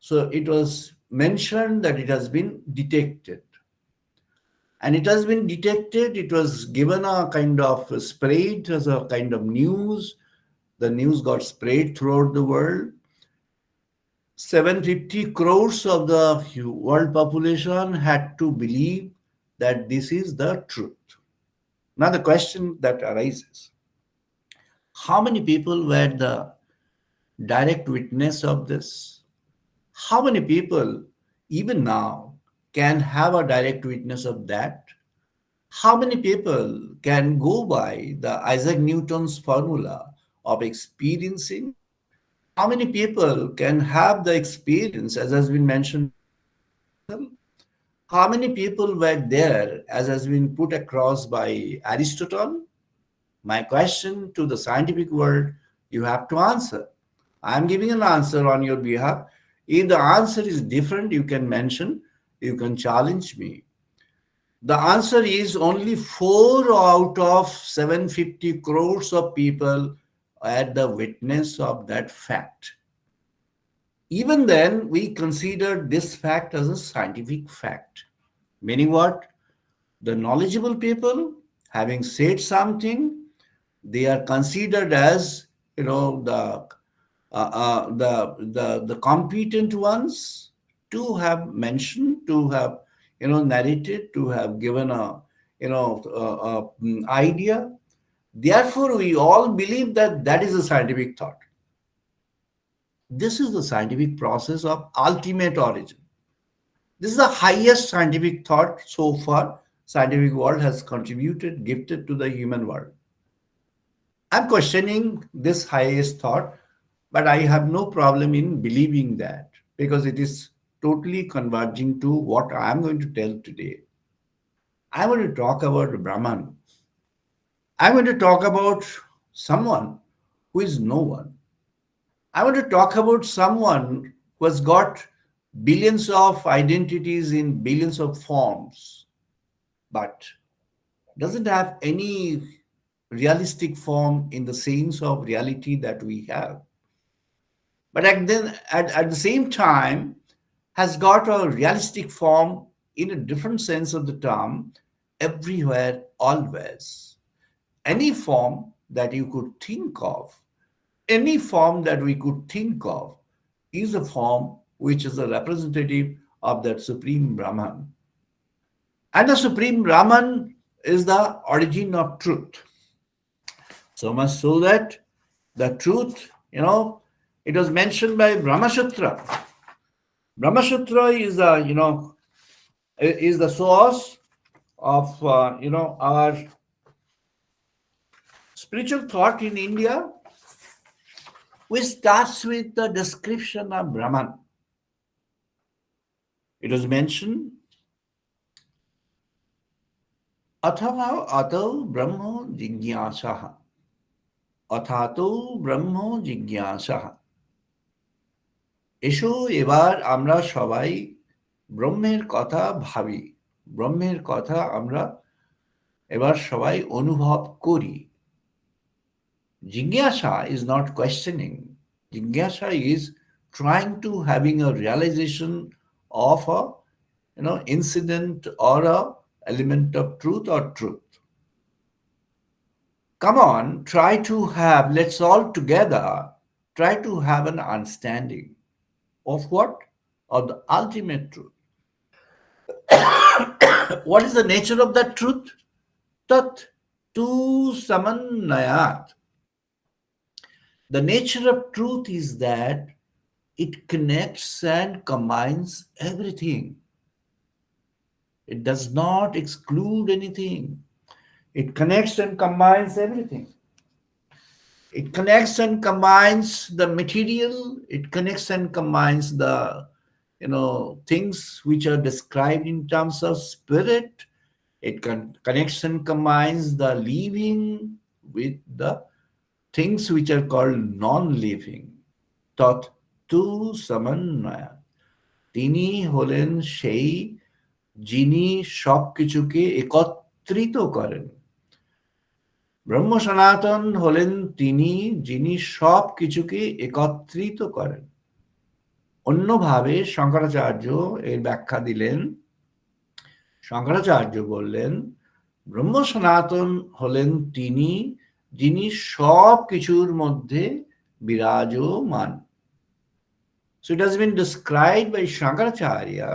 So it was mentioned that it has been detected. And it has been detected, it was given a kind of spread as a kind of news. The news got spread throughout the world. 750 crores of the world population had to believe that this is the truth. Now the question that arises, how many people were the direct witness of this? How many people, even now, can have a direct witness of that? How many people can go by the Isaac Newton's formula of experiencing? How many people can have the experience, as has been mentioned? How many people were there, as has been put across by Aristotle? My question to the scientific world, you have to answer. I'm giving an answer on your behalf. If the answer is different, you can mention, you can challenge me. The answer is only 4 out of 750 crores of people are the witness of that fact. Even then, we consider this fact as a scientific fact. Meaning what? The knowledgeable people, having said something, they are considered as the competent ones to have mentioned, to have narrated, to have given a idea. Therefore, we all believe that that is a scientific thought. This is the scientific process of ultimate origin. This is the highest scientific thought so far scientific world has contributed, gifted to the human world. I'm questioning this highest thought, but I have no problem in believing that because it is totally converging to what I'm going to tell today. I want to talk about Brahman. I'm going to talk about someone who is no one. I want to talk about someone who has got billions of identities in billions of forms. but doesn't have any realistic form in the sense of reality that we have. But at the same time, has got a realistic form in a different sense of the term everywhere, always. Any form that you could think of, any form that we could think of, is a form which is a representative of that Supreme Brahman. And the Supreme Brahman is the origin of truth. So much so that the truth, it was mentioned by Brahmasutra. Brahmasutra is the source of our spiritual thought in India, which starts with the description of Brahman. It was mentioned, Athava Atau Brahmo Jigyasaha. Athato Brahmo Jigyasaha. এসো এবার আমরা সবাই ব্রহ্মের কথা ভাবি, ব্রহ্মের কথা আমরা এবার সবাই অনুভব করি। Jigyasa is not questioning. Jigyasa is trying to having a realization of a incident or a element of truth or truth. Come on, try to have, let's all together try to have an understanding of what? Of the ultimate truth. What is the nature of that truth? Tat tu samannayat. The nature of truth is that it connects and combines everything. It does not exclude anything. It connects and combines everything. It connects and combines the material. It connects and combines the things which are described in terms of spirit. It connects and combines the living with the things which are called non-living. Tat tu samannaya. তিনি হলেন সেই যিনি সবকিছুকে একত্রিত করেন। ব্রহ্ম সনাতন হলেন তিনি যিনি সব কিছুকে একত্রিত করেন। অন্যভাবে শঙ্করাচার্য এর ব্যাখ্যা দিলেন। শঙ্করাচার্য বললেন ব্রহ্ম সনাতন হলেন তিনি যিনি সব কিছুর মধ্যে বিরাজমান। So it has been described by Shankaracharya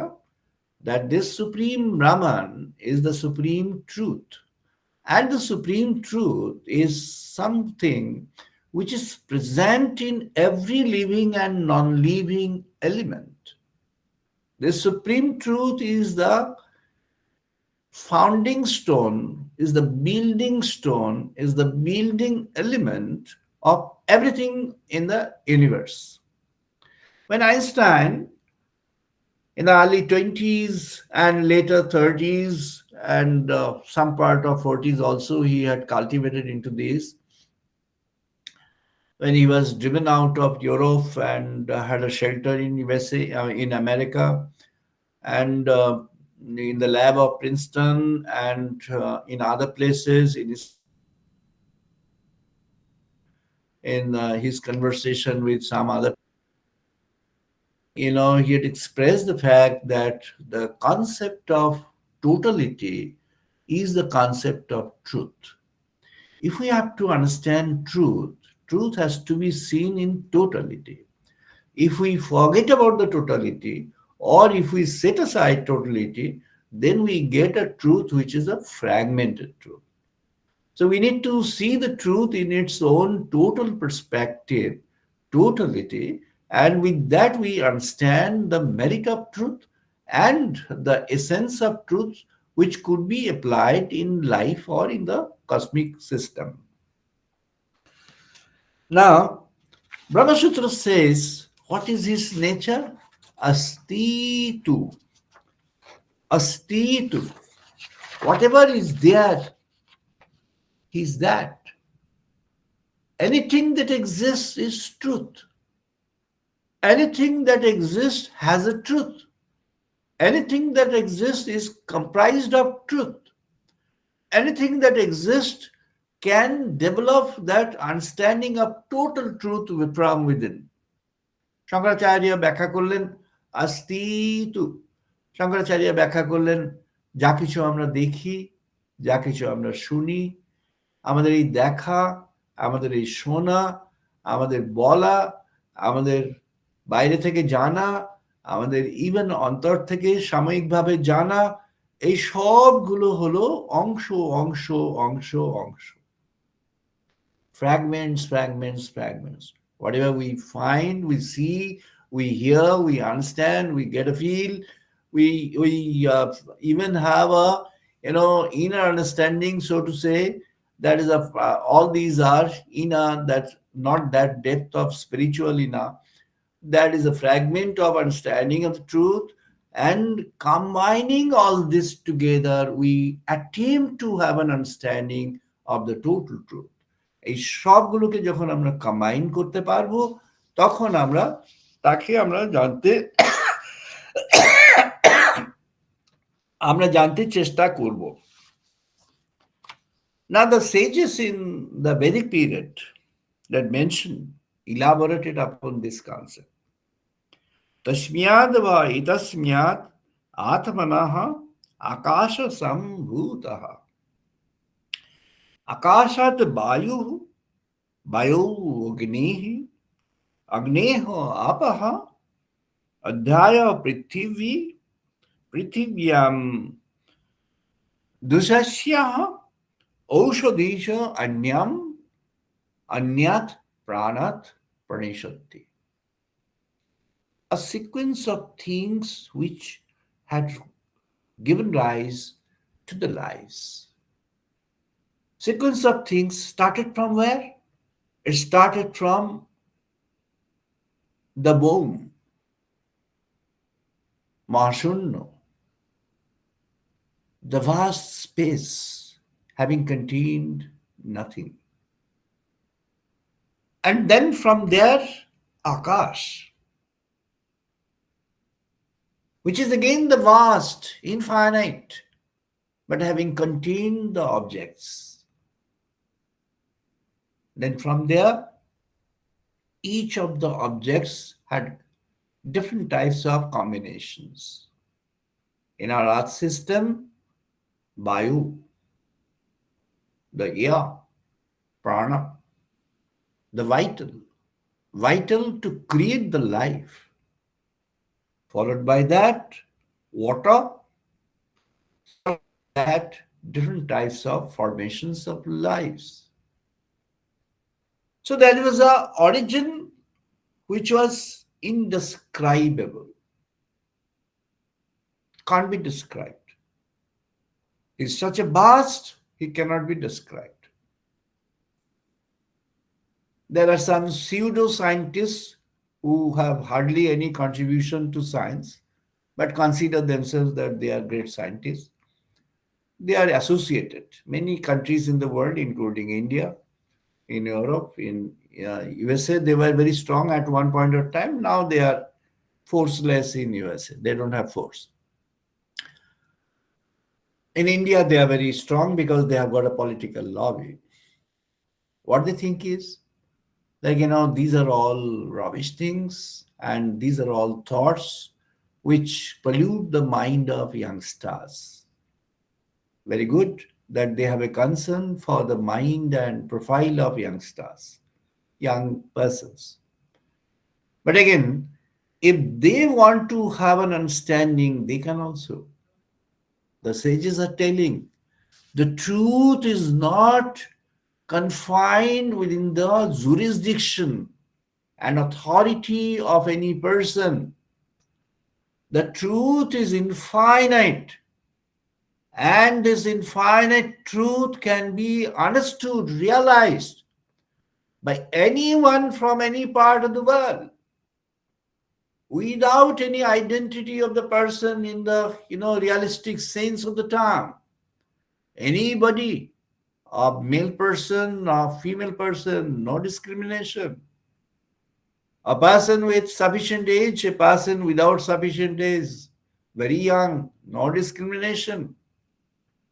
that this supreme Brahman is the supreme truth. And the supreme truth is something which is present in every living and non-living element. This supreme truth is the founding stone, is the building stone, is the building element of everything in the universe. When Einstein, in the early 20s and later 30s and some part of 40s also, he had cultivated into this. When he was driven out of Europe and had a shelter in USA, in America, and in the lab of Princeton and in other places, in his conversation with some other, he had expressed the fact that the concept of totality is the concept of truth. If we have to understand truth, truth has to be seen in totality. If we forget about the totality, or if we set aside totality, then we get a truth which is a fragmented truth. So we need to see the truth in its own total perspective, totality, and with that we understand the merit of truth and the essence of truth which could be applied in life or in the cosmic system. Now, Brahma Sutra says, what is his nature? Asti tu. Asti tu. Whatever is there, he's that. Anything that exists is truth. Anything that exists has a truth. Anything that exists is comprised of truth. Anything that exists can develop that understanding of total truth from within. Shankaracharya ব্যাখ্যা করলেন অস্তিত্ব। শঙ্করাচার্য ব্যাখ্যা করলেন যা কিছু আমরা দেখি, যা কিছু আমরা শুনি, আমাদের এই দেখা, আমাদের এই শোনা, আমাদের বলা, আমাদের বাইরে থেকে জানা, আমাদের ইভেন অন্তর থেকে সাময়িকভাবে জানা, এই সবগুলো হলো অংশ অংশ অংশ অংশ, fragments, fragments, fragments. Whatever we find, we see, we hear, we understand, we get a feel, we even have a inner understanding, so to say. That is all these are inner. That's not that depth of spiritual inner. That is a fragment of understanding of the truth. And combining all this together, we attempt to have an understanding of the total truth. এই সবগুলোকে যখন আমরা combine করতে পারবো, তখন আমরা তাকে আমরা জানতে চেষ্টা করব। Now the sages in the Vedic period that mentioned elaborated upon this concept. Tasmyad va itasmyad atmanaha akasha sambhutaha. Akashat vayu, vayu agnehi, agneho apaha, adhyaya prithvi, prithivyam dusasyaha, औषधीश अन्यम अन्यत pranat pranishati. A sequence of things which had given rise to the lives. Sequence of things started from where? It started from the womb, Mahashunno, the vast space having contained nothing. And then from there, Akash, which is again the vast, infinite, but having contained the objects. Then from there, each of the objects had different types of combinations. In our earth system, Vayu, the air, prana, the vital to create the life. Followed by that, water, that different types of formations of lives. So there was a origin which was indescribable, can't be described. It's such a vast, it cannot be described. There are some pseudo-scientists who have hardly any contribution to science, but consider themselves that they are great scientists. They are associated. Many countries in the world, including India, in Europe, in USA, they were very strong at one point of time. Now they are forceless in USA. They don't have force. In India, they are very strong because they have got a political lobby. What they think is, like, these are all rubbish things, and these are all thoughts which pollute the mind of youngsters. Very good that they have a concern for the mind and profile of youngsters, young persons. But again, if they want to have an understanding, they can also. The sages are telling the truth is not confined within the jurisdiction and authority of any person. The truth is infinite, and this infinite truth can be understood, realized by anyone from any part of the world without any identity of the person in the realistic sense of the term. Anybody, a male person, a female person, no discrimination. A person with sufficient age, a person without sufficient age, very young, no discrimination.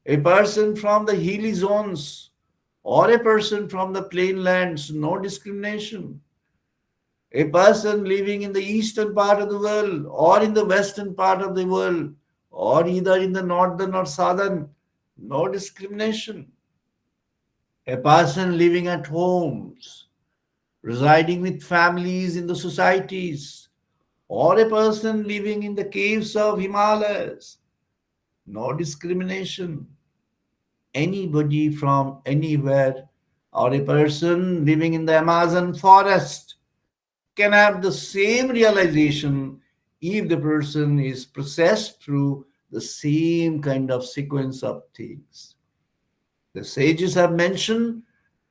a person from the hilly zones, or a person from the plain lands, no discrimination. A person living in the eastern part of the world, or in the western part of the world, or either in the northern or southern, no discrimination. A person living at homes, residing with families in the societies, or a person living in the caves of Himalayas, no discrimination. Anybody from anywhere, or a person living in the Amazon forest, can have the same realization if the person is processed through the same kind of sequence of things. The sages have mentioned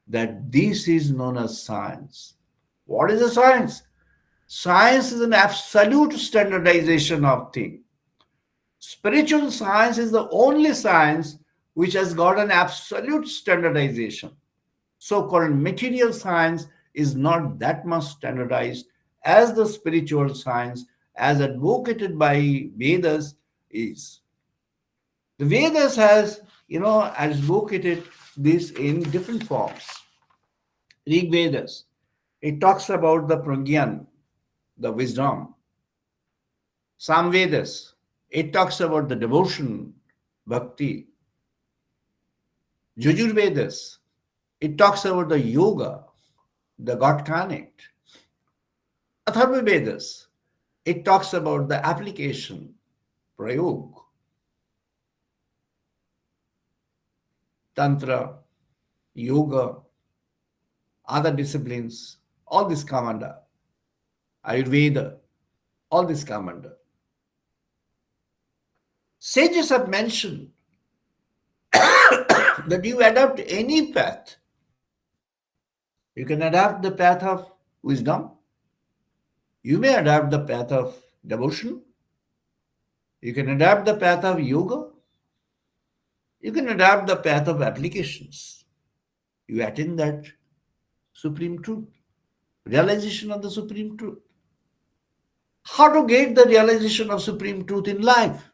that this is known as science. What is a science? Science is an absolute standardization of things. Spiritual science is the only science which has got an absolute standardization. So called material science is not that much standardized as the spiritual science, as advocated by Vedas, is. The Vedas has, advocated this in different forms. Rig Vedas, it talks about the pragyan, the wisdom. Samvedas, it talks about the devotion, bhakti. Yajurvedas, it talks about the yoga, the God connect. Atharva Vedas, it talks about the application, prayog. Tantra, yoga, other disciplines, all this come under. Ayurveda, all this come under. Sages have mentioned that you adopt any path. You can adopt the path of wisdom. You may adopt the path of devotion. You can adopt the path of yoga. You can adopt the path of applications. You attain that supreme truth, realization of the supreme truth. How to get the realization of supreme truth in life?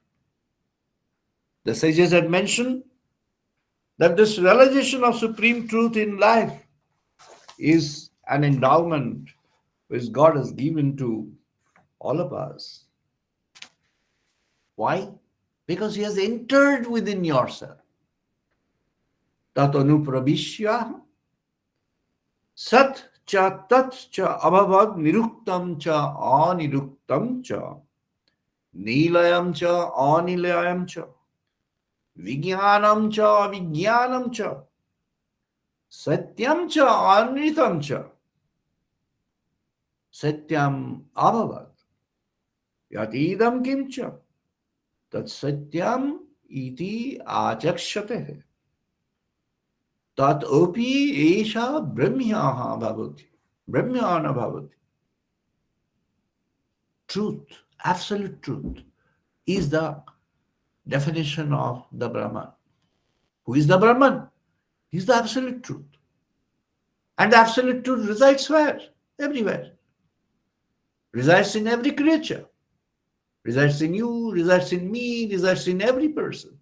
The sages had mentioned that this realization of supreme truth in life is an endowment which God has given to all of us. Why? Because He has entered within yourself. Tat anupravishya sat cha tat cha abhavad niruktam cha aniruktam cha nilayam cha anilayam cha vijnanam cha vijnanam cha satyam cha anritam cha satyam abhavad yatidam kimcha tat satyam iti achakshate tat opi esha brahmyaha bhavati brahmyana bhavati. Truth, absolute truth, is the definition of the Brahman. Who is the Brahman? He is the absolute truth. And the absolute truth resides where? Everywhere. Resides in every creature. Resides in you, resides in me, resides in every person.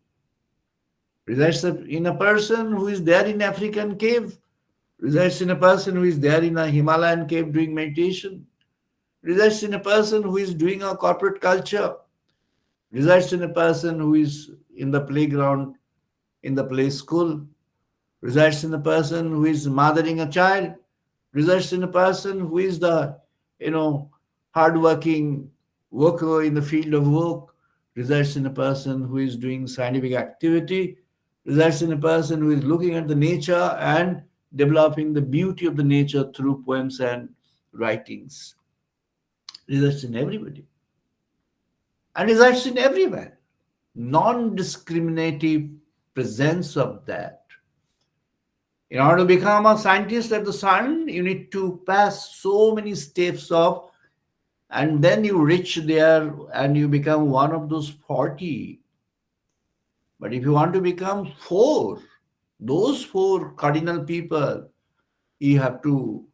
Resides in a person who is there in African cave. Resides in a person who is there in a Himalayan cave doing meditation. Resides in a person who is doing a corporate culture. Resides in a person who is in the playground, in the play school. Resides in a person who is mothering a child. Resides in a person who is the, hardworking worker in the field of work. Resides in a person who is doing scientific activity. Resides in a person who is looking at the nature and developing the beauty of the nature through poems and writings. Resides in everybody. And resides in everywhere. Non-discriminative presence of that. In order to become a scientist at the sun, you need to pass so many steps of, and then you reach there and you become one of those 40. But if you want to become four, those four cardinal people, you have to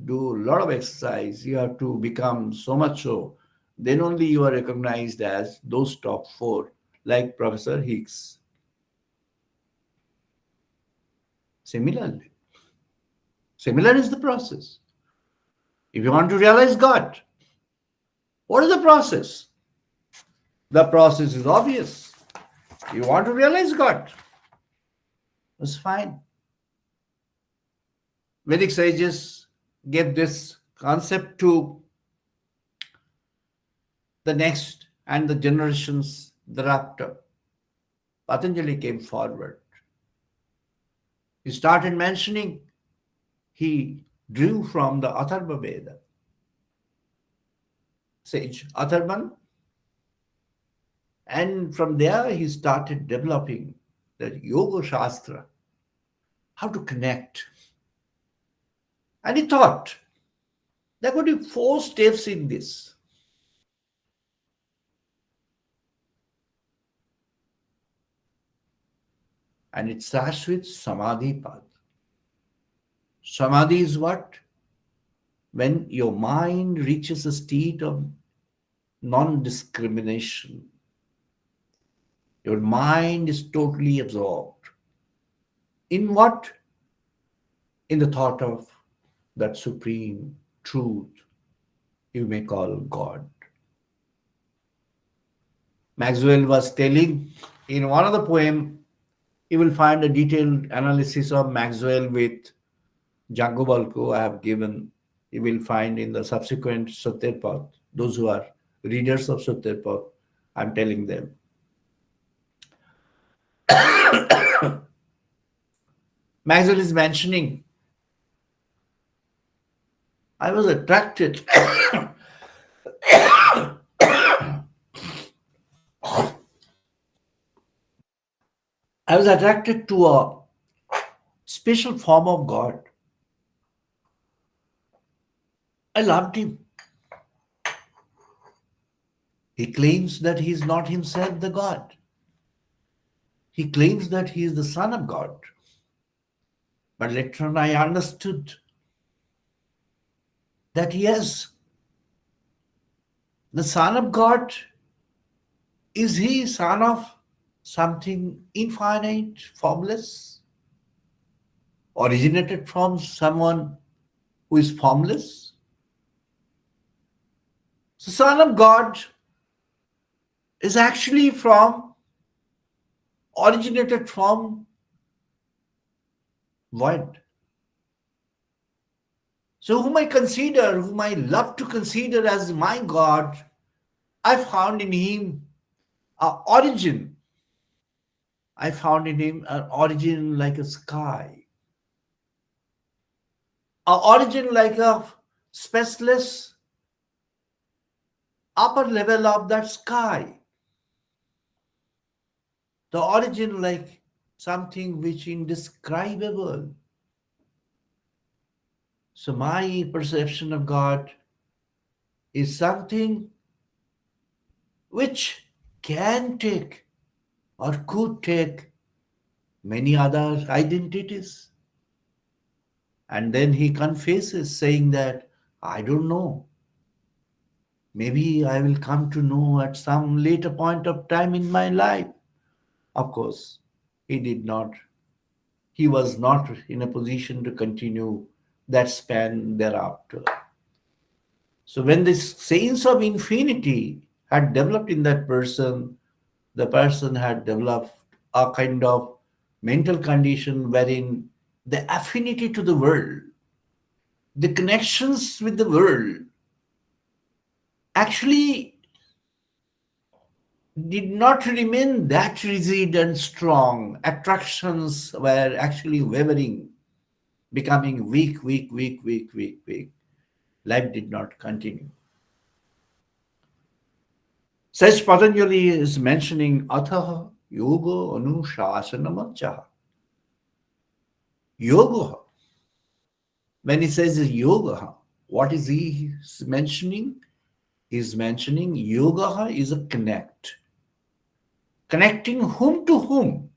do a lot of exercise. You have to become so much so. Then only you are recognized as those top four, like Professor Higgs. Similarly, similar is the process. If you want to realize God, what is the process? The process is obvious. You want to realize God, that's fine. Vedic sages gave this concept to the next and the generations thereafter. Patanjali came forward. He started mentioning, he drew from the Atharva Veda. Sage Atharvan. And from there, he started developing the Yoga Shastra, how to connect. And he thought there could be 4 steps in this. And it starts with Samadhi path. Samadhi is what? When your mind reaches a state of non-discrimination. Your mind is totally absorbed. In what? In the thought of that supreme truth you may call God. Maxwell was telling in one of the poems, you will find a detailed analysis of Maxwell with Django Balko I have given. You will find in the subsequent Satyarpath, those who are readers of Satyarpath, I'm telling them. Maxwell is mentioning, I was attracted. I was attracted to a special form of God. I loved him. He claims that he is not himself the God. He claims that he is the Son of God. But later on I understood that yes, the Son of God, is he son of something infinite, formless, originated from someone who is formless? So Son of God is actually originated from void. So whom I love to consider as my God, I found in him an origin. I found in him an origin like a sky, an origin like a spaceless upper level of that sky, the origin like something which indescribable. So my perception of God is something which can take or could take many other identities. And then he confesses, saying that, I don't know. Maybe I will come to know at some later point of time in my life. Of course, he did not. He was not in a position to continue that span thereafter. So when this sense of infinity had developed in that person, the person had developed a kind of mental condition wherein the affinity to the world, the connections with the world actually did not remain that rigid and strong. Attractions were actually wavering, becoming weak, weak, weak, weak, weak, weak. Life did not continue. Such Patanjali is mentioning Atha Yoga Anushasanamacha. Yoga. When he says yoga, what is he mentioning? He's mentioning yoga is a connect. Connecting whom to whom?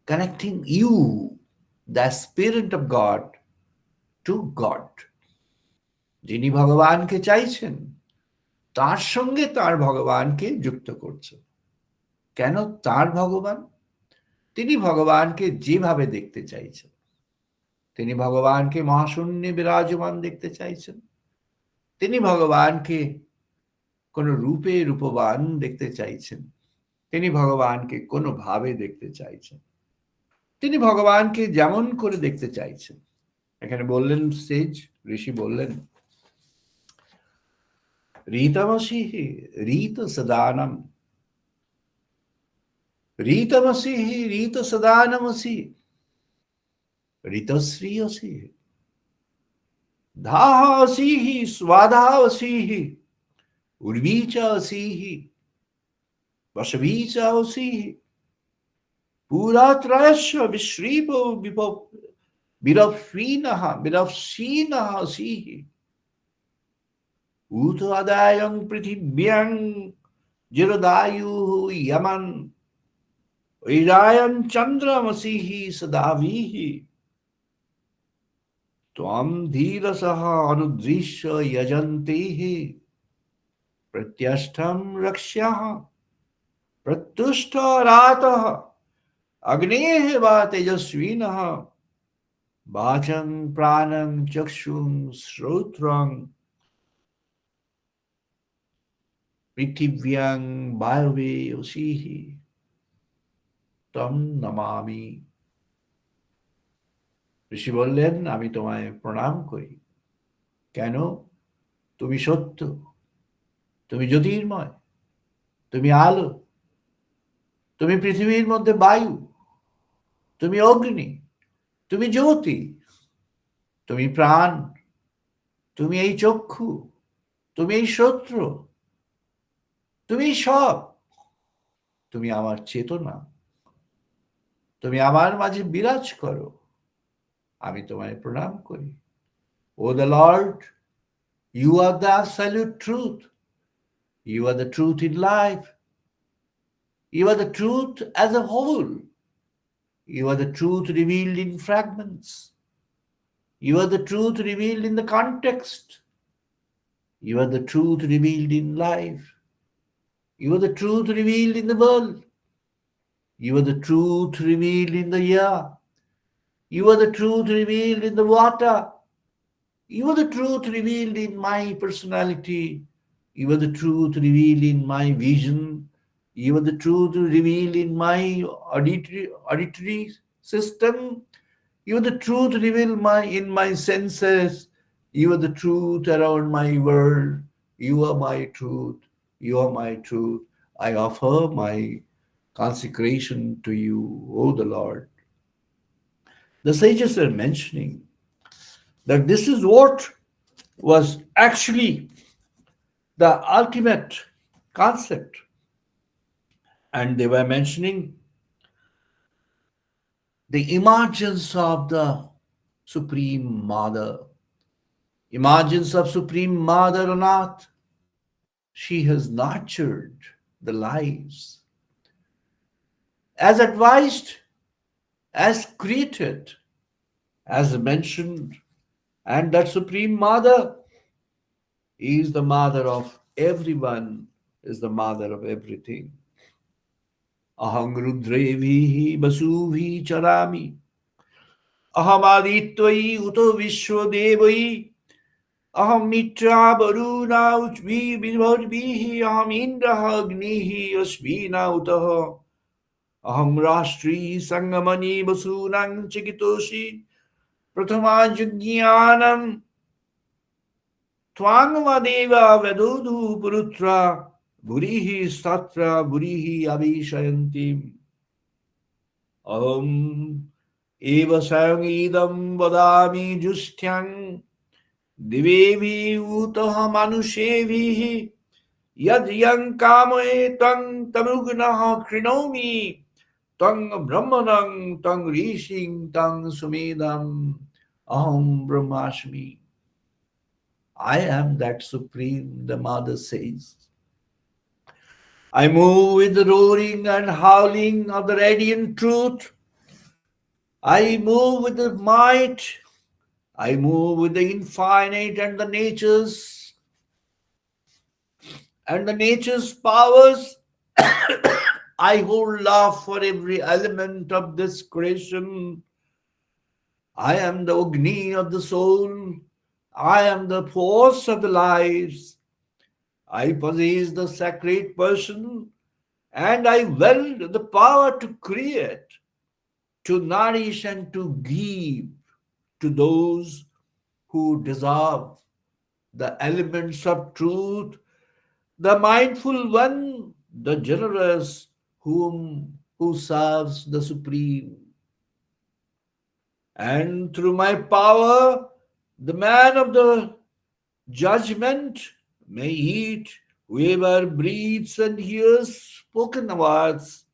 Connecting you, the Spirit of God, to God. যিনি ভগবানকে চাইছেন তার সঙ্গে তার ভগবানকে যুক্ত করছেন। কেন তার ভগবান? তিনি ভগবানকে যেভাবে দেখতে চাইছেন। তিনি ভগবানকে মহাশূন্যে বিরাজমান দেখতে চাইছেন। তিনি ভগবানকে কোনো রূপে রূপবান দেখতে চাইছেন। তিনি ভগবানকে কোনো ভাবে দেখতে চাইছেন। তিনি ভগবানকে যেমন করে দেখতে চাইছেন। এখানে বললেন সেজ ঋষি বললেন, रीतमसि रीत सदानम रीतमसि रीत सदानमसि ऋतश्रियसि धाहासि स्वाधावसि उर्वी च असि वशवी च असि पुरात्रयस्य विश्रीपो विरफ्सीनः असि ऊर्ध्वदायं पृथिव्यां जलदायुः यमन् वैरायं चन्द्रमसिः सदाभिः त्वं धीरसः अनुदृश्य यजन्तेः प्रत्यष्टं रक्ष्यः प्रत्युष्टरातः अग्नेः वा तेजस्विनः वाचं प्राणं चक्षुं श्रोत्रं पृथिव्यां वायवे योषिः তম নমামি। ঋষি বললেন, আমি তোমায় প্রণাম করি। কেন? তুমি সত্য, তুমি জ্যোতির্ময়, তুমি আলো, তুমি পৃথিবীর মধ্যে বায়ু, তুমি অগ্নি, তুমি জ্যোতি, তুমি প্রাণ, তুমি এই চক্ষু, তুমি এই শ্রোত্র, তুমি সব, তুমি আমার চেতনা, তুমি আমার মাঝে বিরাজ করো। আমি তোমায় প্রণাম করি। O the Lord, you are the absolute truth, you are the truth in life, you are the truth as a whole, you are the truth revealed in fragments, you are the truth revealed in the context, you are the truth revealed in life, you are the truth revealed in the world, you are the truth revealed in the air, you are the truth revealed in the water. You are the truth revealed in my personality. You are the truth revealed in my vision. You are the truth revealed in my auditory system. You are the truth revealed in my senses. You are the truth around my world. You are my truth. You are my truth. I offer my consecration to you, O the Lord. The sages are mentioning that this is what was actually the ultimate concept. And they were mentioning the emergence of the Supreme Mother. Emergence of Supreme Mother on earth. She has nurtured the lives as advised, as created, as mentioned, and that Supreme Mother is the mother of everyone, is the mother of everything. Aham rudrevihi basubhi charami, aham aditvai uto vishwadevai, aham mitra varuna uchvi vibharvihi, aham indraha agnihi ashvina utaha, aham rastri sangamani basunang chikitoshi prathamajugnyanam twangmadeva vedudu purutra burihi satra burihi abhishayantim aham eva sayang idam vadami justhyang divevi utah manushevihi yad yang kamaye tang tamugnaha krinomi tang brahmanang tang rishing tang sumedam aham brahmasmi. I am that supreme, the mother says. I move with the roaring and howling of the radiant truth. I move with the might. I move with the infinite and the nature's powers. I hold love for every element of this creation. I am the Agni of the soul. I am the force of the lives. I possess the sacred person and I wield the power to create, to nourish, and to give to those who deserve the elements of truth, the mindful one, the generous, who serves the supreme. And through my power, the man of the judgment may eat whoever breathes and hears spoken words.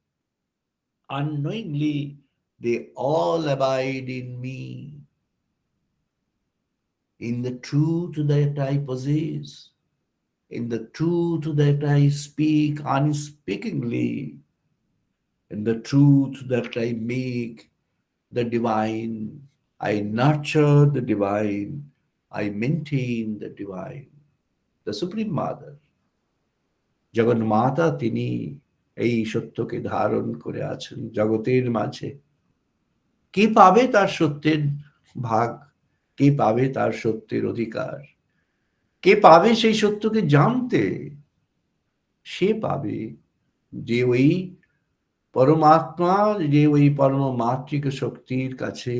Unknowingly, they all abide in me, in the truth that I possess, in the truth that I speak unspeakingly, in the truth that I make the divine. I nurture the divine. I maintain the divine. The Supreme Mother, জগন্মাতা তিনি এই সত্যকে ধারণ করে আছেন জগতের মাঝে। কে পাবে তার সত্যের ভাগ? কে পাবে তার সত্যের অধিকার? কে পাবে সেই সত্যকে জানতে? সে পাবে যে ওই পরমাত্মা, যে ওই পরম মাতৃক শক্তির কাছে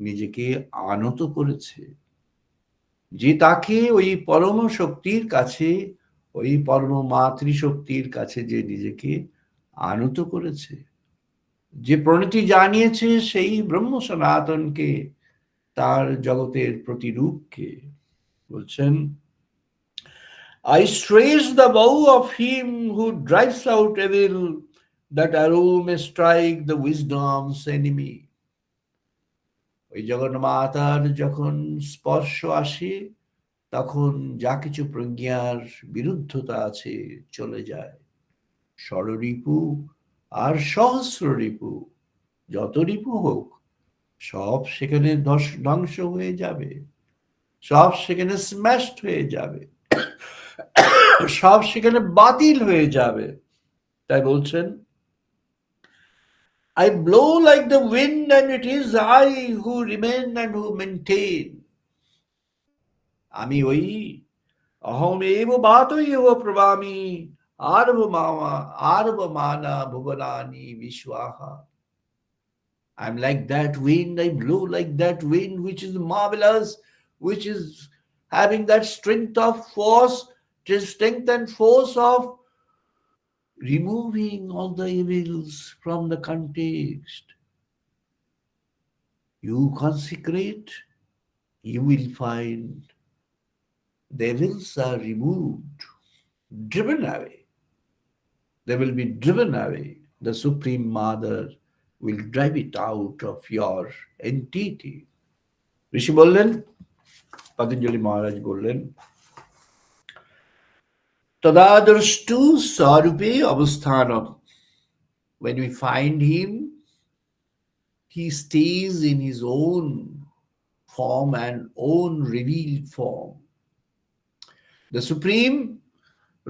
নিজেকে আনত করেছে, যে তাকে ওই পরম শক্তির কাছে, ওই পরম মাতৃশক্তির কাছে যে নিজেকে আনত করেছে, যে প্রণতি জানিয়েছে সেই ব্রহ্ম সনাতনকে, তার জগতের প্রতিরূপকে। বলছেন, I strays the bow of him who drives out evil, that arrow may strike the wisdom's enemy. ওই জগন্মাতার যখন স্পর্শ আসে, তখন যা কিছু প্রজ্ঞার বিরুদ্ধতা আছে চলে যায়। ষড়রিপু আর সহস্র রিপু, যত রিপু হোক, সব সেখানে ধ্বংস হয়ে যাবে, সব সেখানে স্ম্যাশড হয়ে যাবে, সব সেখানে বাতিল হয়ে যাবে। তাই বলছেন, I blow like the wind and it is I who remain and who maintain. আমি ওই অহমেব বাতৈব প্রবামি আরব মানা ভুবনানি বিশ্বাহা। I'm like that wind, I blow like that wind, which is marvelous, which is having that strength of force, strength and force of removing all the evils from the context. You consecrate, you will find the evils are removed, driven away. They will be driven away. The Supreme Mother will drive it out of your entity. ঋষি বললেন, পতঞ্জলি মহারাজ বললেন, তদাদৃষ্টু স্বরূপে অবস্থানম. When we find him, he stays in his own form and own revealed form. The Supreme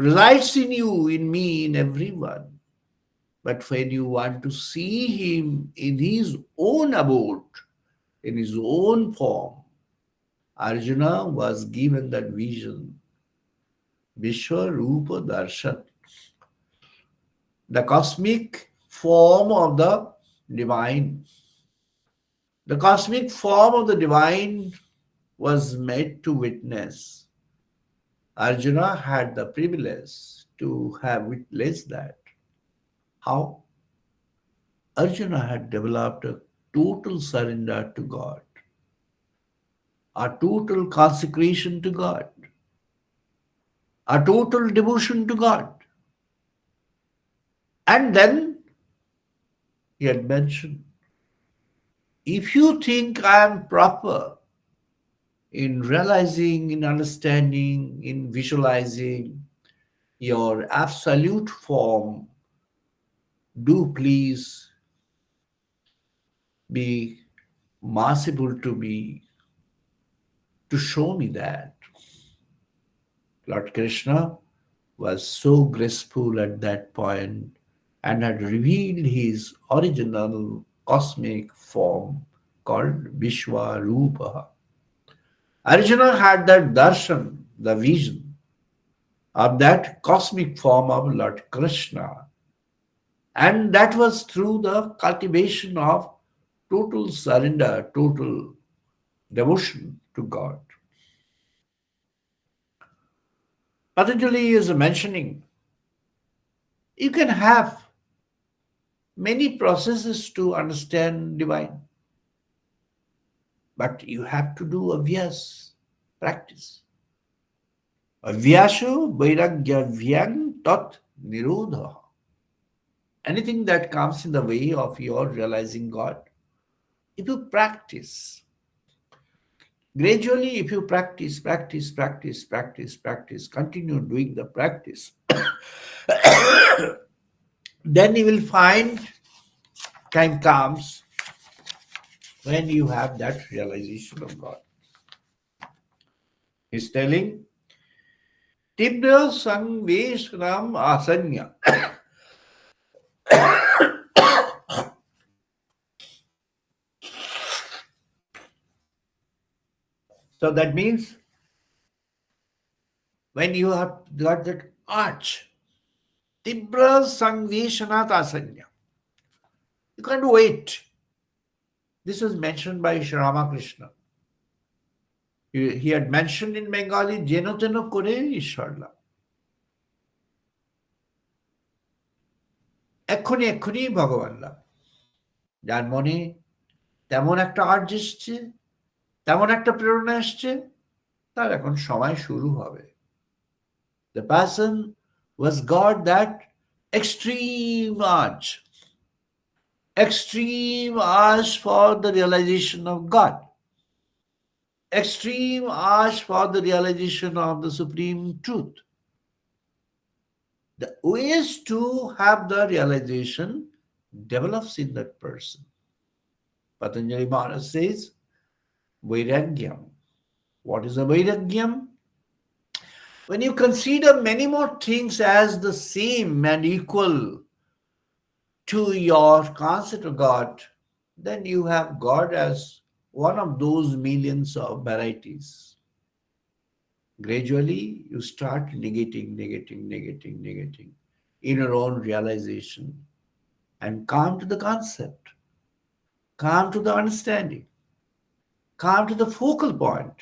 resides in you, in me, in everyone. But when you want to see him in his own abode, in his own form, Arjuna was given that vision, Vishwarupa Darshan, the cosmic form of the divine. The cosmic form of the divine was made to witness. Arjuna had the privilege to have witnessed that. How? Arjuna had developed a total surrender to God, a total consecration to God, a total devotion to God. And then he had mentioned, if you think I am proper in realizing, in understanding, in visualizing your absolute form, do please be merciful to me to show me that. Lord Krishna was so graceful at that point and had revealed his original cosmic form, called Vishwarupaha. Arjuna had that darshan, the vision of that cosmic form of Lord Krishna. And that was through the cultivation of total surrender, total devotion to God. Patanjali is mentioning you can have many processes to understand divine, but you have to do abhyas, practice. Avyasho vairagyavyang tat nirodha. Anything that comes in the way of your realizing God, if you practice, gradually, if you practice, continue doing the practice, then you will find time comes when you have that realization of God. He's telling, Tibra Sangveshram Asanya. So that means when you have got that arch, Tibra Sangveshanat Asanya, you can't wait. This was mentioned by Sri Ramakrishna. He had mentioned in Bengali, Jeno Teno Kore Ishwarla. এক্ষুনি এক্ষুনি ভগবান লাভ যার মনে তেমন একটা urge এসছে তেমন একটা প্রেরণা এসছে তার এখন সময় শুরু হবে the person was got that extreme urge for the realization of God, extreme urge for the realization of the supreme truth. The ways to have the realization develops in that person. Patanjali Maharaj says, Vairagyam. What is a Vairagyam? When you consider many more things as the same and equal to your concept of God, then you have God as one of those millions of varieties. Gradually, you start negating in your own realization and come to the concept, come to the understanding, come to the focal point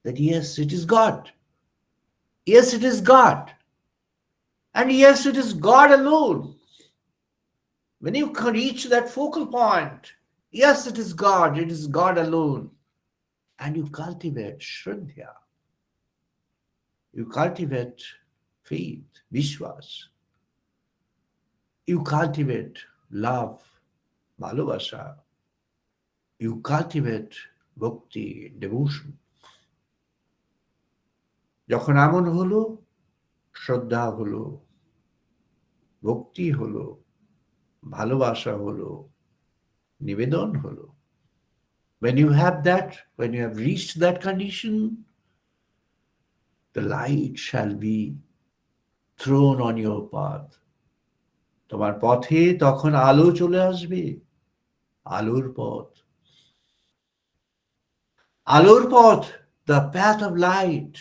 that yes, it is God. Yes, it is God. And yes, it is God alone. When you reach that focal point, yes, it is God alone. And you cultivate Shraddha, you cultivate faith, Vishwas, you cultivate love, Bhalabasa, you cultivate bhakti, devotion. যখন এমন হলো শ্রদ্ধা হলো ভক্তি হলো ভালোবাসা হলো নিবেদন হলো when you have that, when you have reached that condition, the light shall be thrown on your path. তোমার পথে তখন আলো চলে আসবে আলোর পথ আলোর পথ the path of light,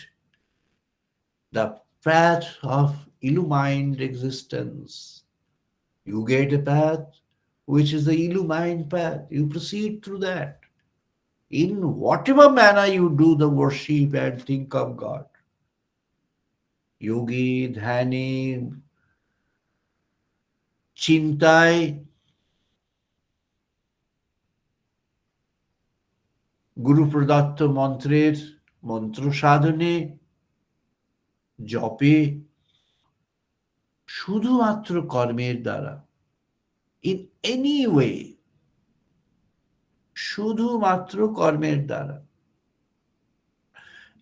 the path of illumined existence. You get a path which is the illumined path. You proceed through that. In whatever manner you do the worship and think of God. Yogi, dhani, chintai, Guru Pradatta mantrer, মন্ত্র সাধনে জপে শুধুমাত্র কর্মের দ্বারা in any way শুধুমাত্র কর্মের দ্বারা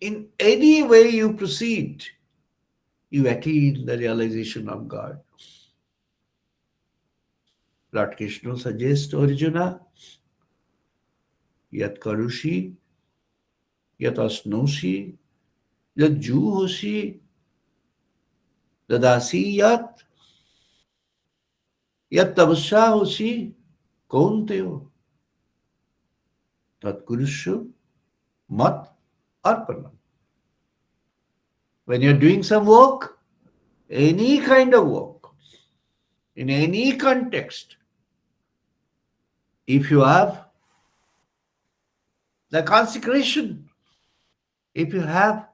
in any way you proceed, you attain the realization of God. Lord Krishna suggests to Arjuna, yat karushi, yat asnosi, yat juhosi, dadasi yat tavasya hosi, kaunteo. Tat Gurushu Mat Arpanam. When you're doing some work, any kind of work, in any context, if you have the consecration, if you have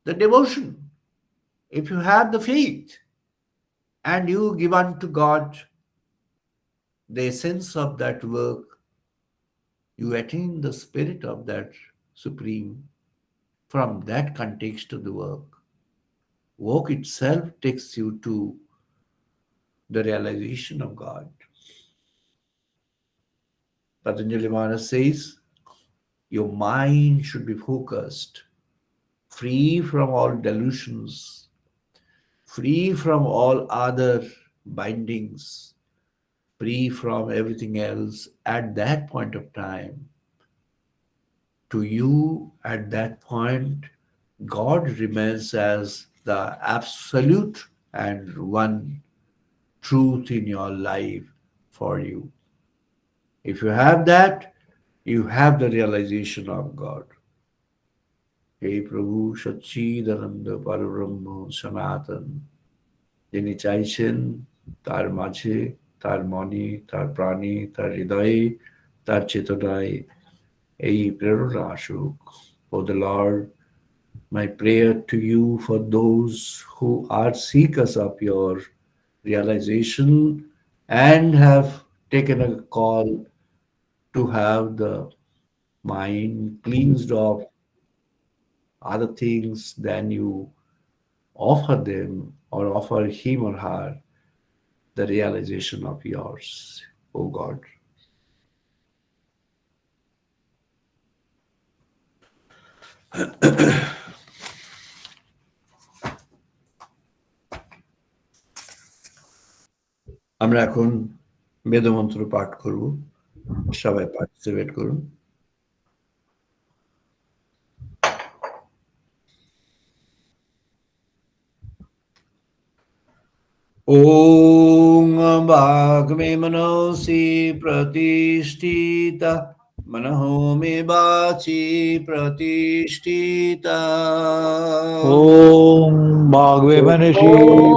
the devotion, if you have the faith, and you give unto God the essence of that work, you attain the spirit of that Supreme from that context of the work. Work itself takes you to the realization of God. Patanjali Maharaj says, your mind should be focused, free from all delusions, free from all other bindings, free from everything else at that point of time. To you, at that point, God remains as the absolute and one truth in your life for you. If you have that, you have the realization of God. Hey Prabhu Satchidananda Parabrahma Sanatan. যিনি চাইছেন তার মাঝে, তার মনে, তার প্রাণে, তার হৃদয়ে, তার চেতনায় এই প্রেরণা আসুক. O the Lord, my prayer to you for those who are seekers of your realization and have taken a call to have the mind cleansed of other things than you offer them or offer him or her the realization of yours, O God. আমরা এখন বেদমন্ত্র পাঠ করব, সবাই participate করুন। ॐ वाग्मे मनोसि प्रतिष्ठिता मनहो मे वाचि प्रतिष्ठिता ॐ भागवे मनसि ॐ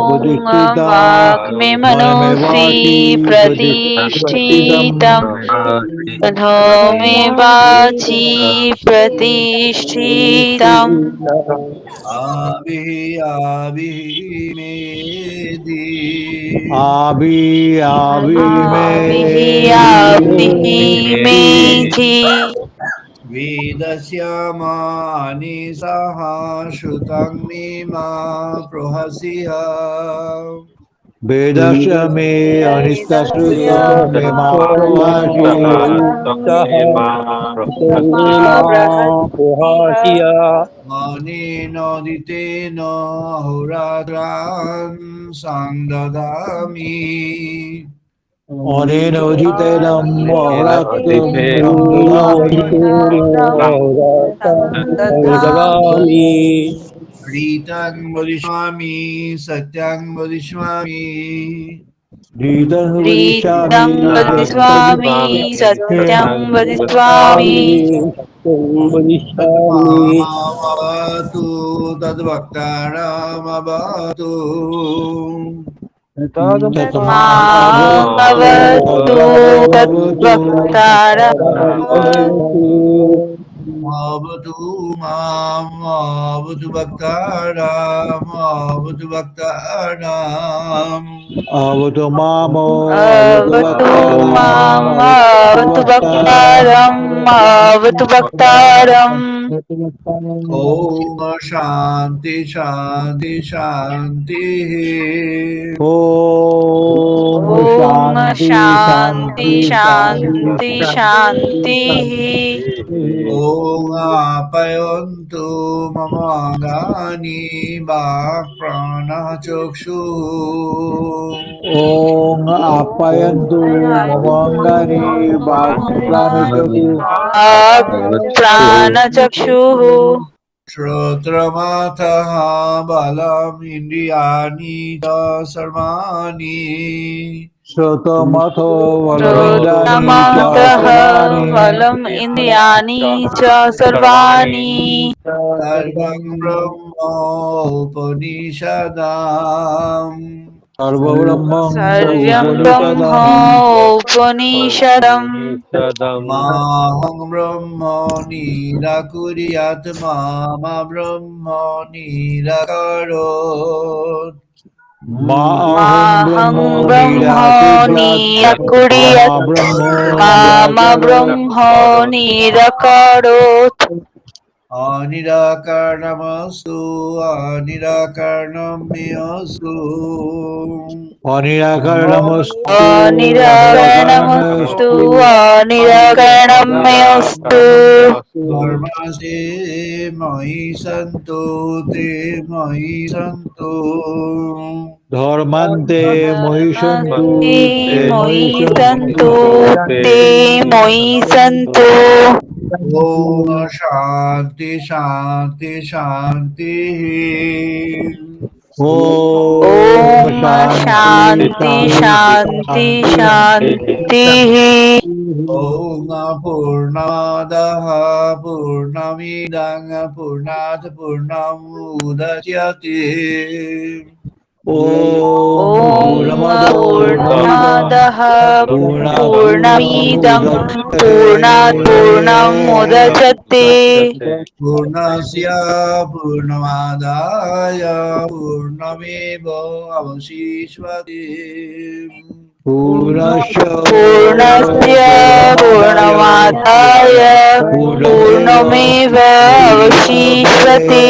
प्रतिष्ठिता वाग्मे मनमे मनोऽसि वाचि प्रतिष्ठितम् प्रतिष्ठितम् ततो मे वाचि प्रतिष्ठितम् आविः मेधि आभि मे आविः आविः मेधि वेदस्य मानि सः श्रुतं मे मा प्रहसिह वेदस्य मे वेदस्य अनिष्टश्रुतो मे मा प्रवाचि प्रहस्तिः अनेनोदितेन होरात्रान् संददामि अनेन उदितेन अहोरात्रं ददामि ददामि रीतं वदिष्यामि सत्यं वदिष्यामि धीतं वदिष्यामि रीतं सत्यं वदिष्यामि सत्यं वदिष्यामि तद्मामवतु तद्वक्तारमवतु तन्मामवतु तद्वक्तारमवतु अवतु माम् अवतु वक्ताराम् अवतु वक्ताराम् अवतु मामो अवतु अवतु वक्तारम् माम् अवतु अवतु वक्तारम् वक्तारम् अवतु वक्तारम् ॐ शान्ति शान्ति शान्तिः ॐ ॐ शान्ति शान्ति शान्ति शान्ति शान्ति शान्तिः ॐ आप्यायन्तु मम अङ्गानि वाक्प्राणचक्षुः ॐ आप्यायन्तु मम अङ्गानि वाक्प्राणचक्षुः प्राणचक्षुः श्रोत्रमाथः बलम् इन्द्रियाणि च सर्वाणि श्रुतमथो बलमिन्द्राणि च श्रोत्रमतः सर्वाणि बलम् इन्द्रियाणि च सर्वाणि सर्वं ब्रह्मोपनिषदाम् सर्वब्रह्मम् सर्वं उपनिषदम् ब्रह्मोपनिषदम् माहं ब्रह्म निराकुर्यात् मा ब्रह्म निराकरोत् मा अहं माहं ब्रह्म ब्रह्म निराकुर्यात् मा निरकुर्यात् ब्रह्म माम निराकरोत् ब्रह्म निरकरोत् अनिराकरणमस्तु अनिराकरणं मे अस्तु अनिराकरणमस्तु अनिराकरणमस्तु अनिराकरणमस्तु अनिराकरणमस्तु धर्मसे मयि सन्तु ते मयि सन्तु धर्मान्ते मयि सन्तु ते ते मयि मयि सन्तु सन्तु ते मयि सन्तु ॐ शान्ति शान्ति शान्तिः ॐ ॐ शान्ति शान्ति शान्ति शान्ति शान्ति शान्तिः ॐ पूर्णमादः पूर्णमिदं पूर्णात् पूर्णमुदच्यते ॐ ॐ पूर्णमदो पूर्णमिदं पूर्णमादः पूर्णात् पूर्णमिदं पूर्णमुदच्यते पूर्णात् पूर्णमुदच्यते पूर्णस्य पूर्णमादाय पूर्णमेव अवशिष्यते पूर्णस्य पूर्णस्य पूर्णमादाय पूर्णमादाय पूर्णमेव अवशिष्यते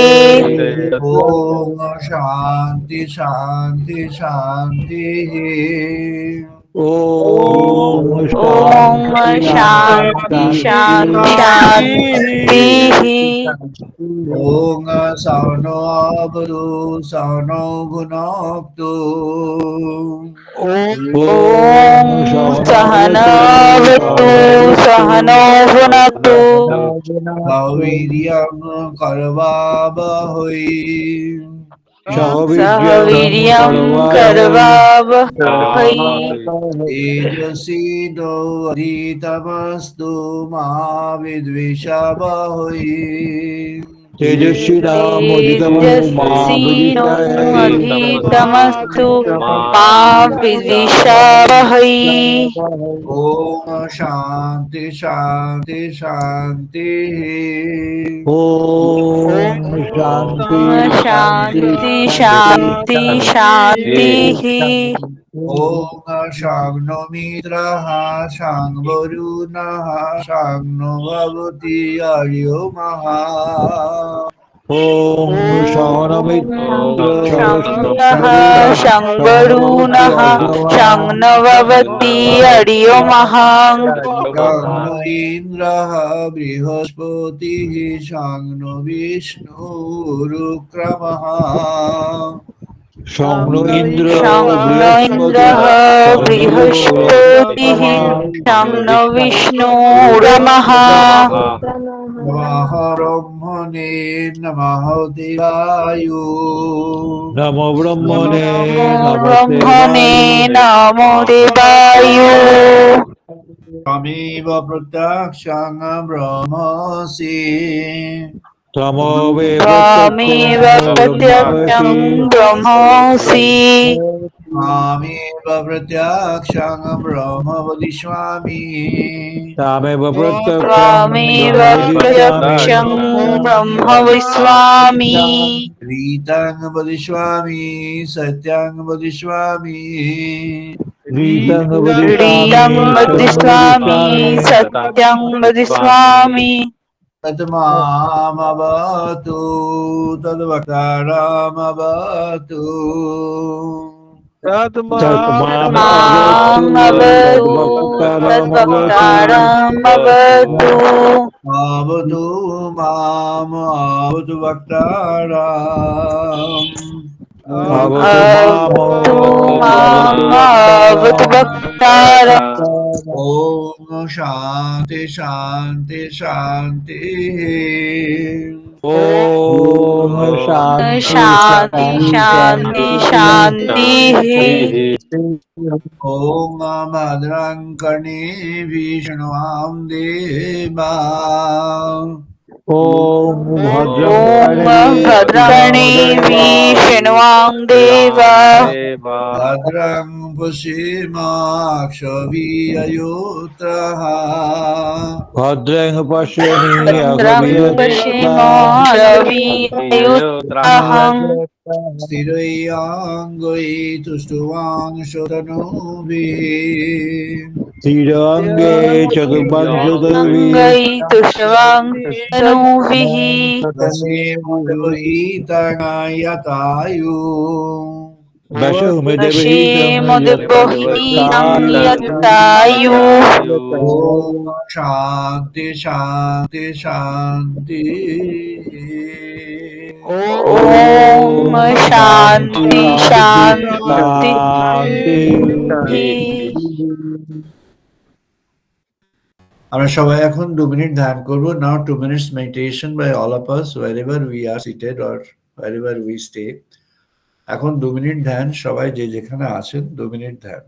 ॐ शान्ति शान्ति शान्तिः ॐ ॐ शान्ति शान्ति शान्ति शान्तिः ॐ सौनो अवतु सौनो भुनक्तु ॐ सहनावतु सहनो भुनक्तु सौवीर्यं करवावहै सह सहवीर्यं वीर्यं करवावहै करवावहै तेजस्विनो अधितमस्तु मा विद्विषावहै तेजस्विनामोदितमस्तु मा तेजस्विनो विद्विषावहै अधितमस्तु मा विद्विषावहै ॐ शान्ति शान्ति शान्तिः ॐ शान्ति ॐ शान्ति शान्ति शान्ति शान्ति शान्तिः ॐ शान्नो मित्रः शां वरुणः शान्नो भवति अर्यो महा ॐ ॐ शङ्गः शानमित्रो शङ्भवति शङ्वरुणः अर्णवः शङ्नववति अडियो महान् शान्नो इन्द्रः बृहस्पतिः शान्नो विष्णुरुक्रमः शङ्नो इन्द्रो शङ्न इन्द्रः बृहस्पतिः शङ्नो बृहस्पतिः शङ्न विष्णुरमः नमः ब्रह्मणे नमः देवाय नमो ब्रह्मणे नमो नमस्ते ब्रह्मणे वायु नमो देवाय त्वमेव प्रत्यक्षं ब्रह्मसि त्वमेव प्रत्यक्षं त्वमेव प्रत्यक्षं ब्रह्मसि ब्रह्मसि मामेव प्रत्यक्षं ब्रह्म वदिष्यामि तामेव प्रत्यक्षं त्वमेव ब्रह्म वदिष्यामि प्रत्यक्षं ब्रह्म विस्वामि रीतं वदिष्यामि सत्यं वदिष्यामि रीतं वदिष्यामि ह्रीयं सत्यं वदिष्यामि वदिष्यामि सत्यं वदिष्यामि तद्मामवतु तद्वक्तारमवतु तत्मामवतु मामवतु तद्वक्तारमवतु तद्वक्तारमवतु अवतु माम् अवतु वक्तारम् अवतु अवतु मामवतु मामवतु वक्तारम् ॐ शान्ति शान्ति शान्तिः ॐ शान्ति शान्ति शान्ति शान्ति शान्तिः शान्तिः ॐ भद्रं कर्णेभिः शृण्वाम देवा Om Bhadram ॐ Karnevi भद्राणि शृण्वां देवा भद्रं पश्येमाक्षभिर्यजत्राः Bhadrang Pashyani भद्रं Agaviyajitra पश्येमाक्षभिर्यजत्राः स्थिरैरङ्गैः तुष्टुवांशतनूभिः Tirange Chaturbanshadari अङ्गै तुष्टवां तनूभिः दशेमुद्रोहीतयतायु वशीमुद्बोहीतं Dashamudrahita यत्तायुः ॐ शान्ति शान्ति शान्ति ॐ Om शान्ति Shanti शान्तिः Shanti আমরা সবাই এখন 2 মিনিট ধ্যান করব now 2 minutes meditation by all of us wherever we are seated or wherever we stay এখন 2 মিনিট ধ্যান সবাই যে যেখানে আছেন 2 মিনিট ধ্যান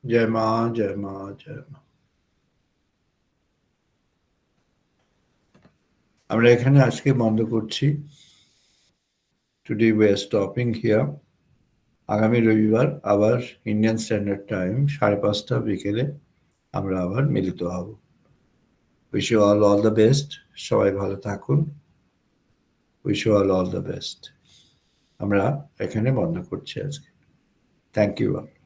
জয় মা জয় মা জয় মা আমরা এখানে আজকে বন্ধ করছি today we are stopping here আগামী রবিবার আবার ইন্ডিয়ান স্ট্যান্ডার্ড টাইম 5:30 বিকেলে আমরা আবার মিলিত হব wish you all the best সবাই ভালো থাকুন wish you all the best আমরা এখানে বন্ধ করছি আজকে থ্যাংক ইউ অল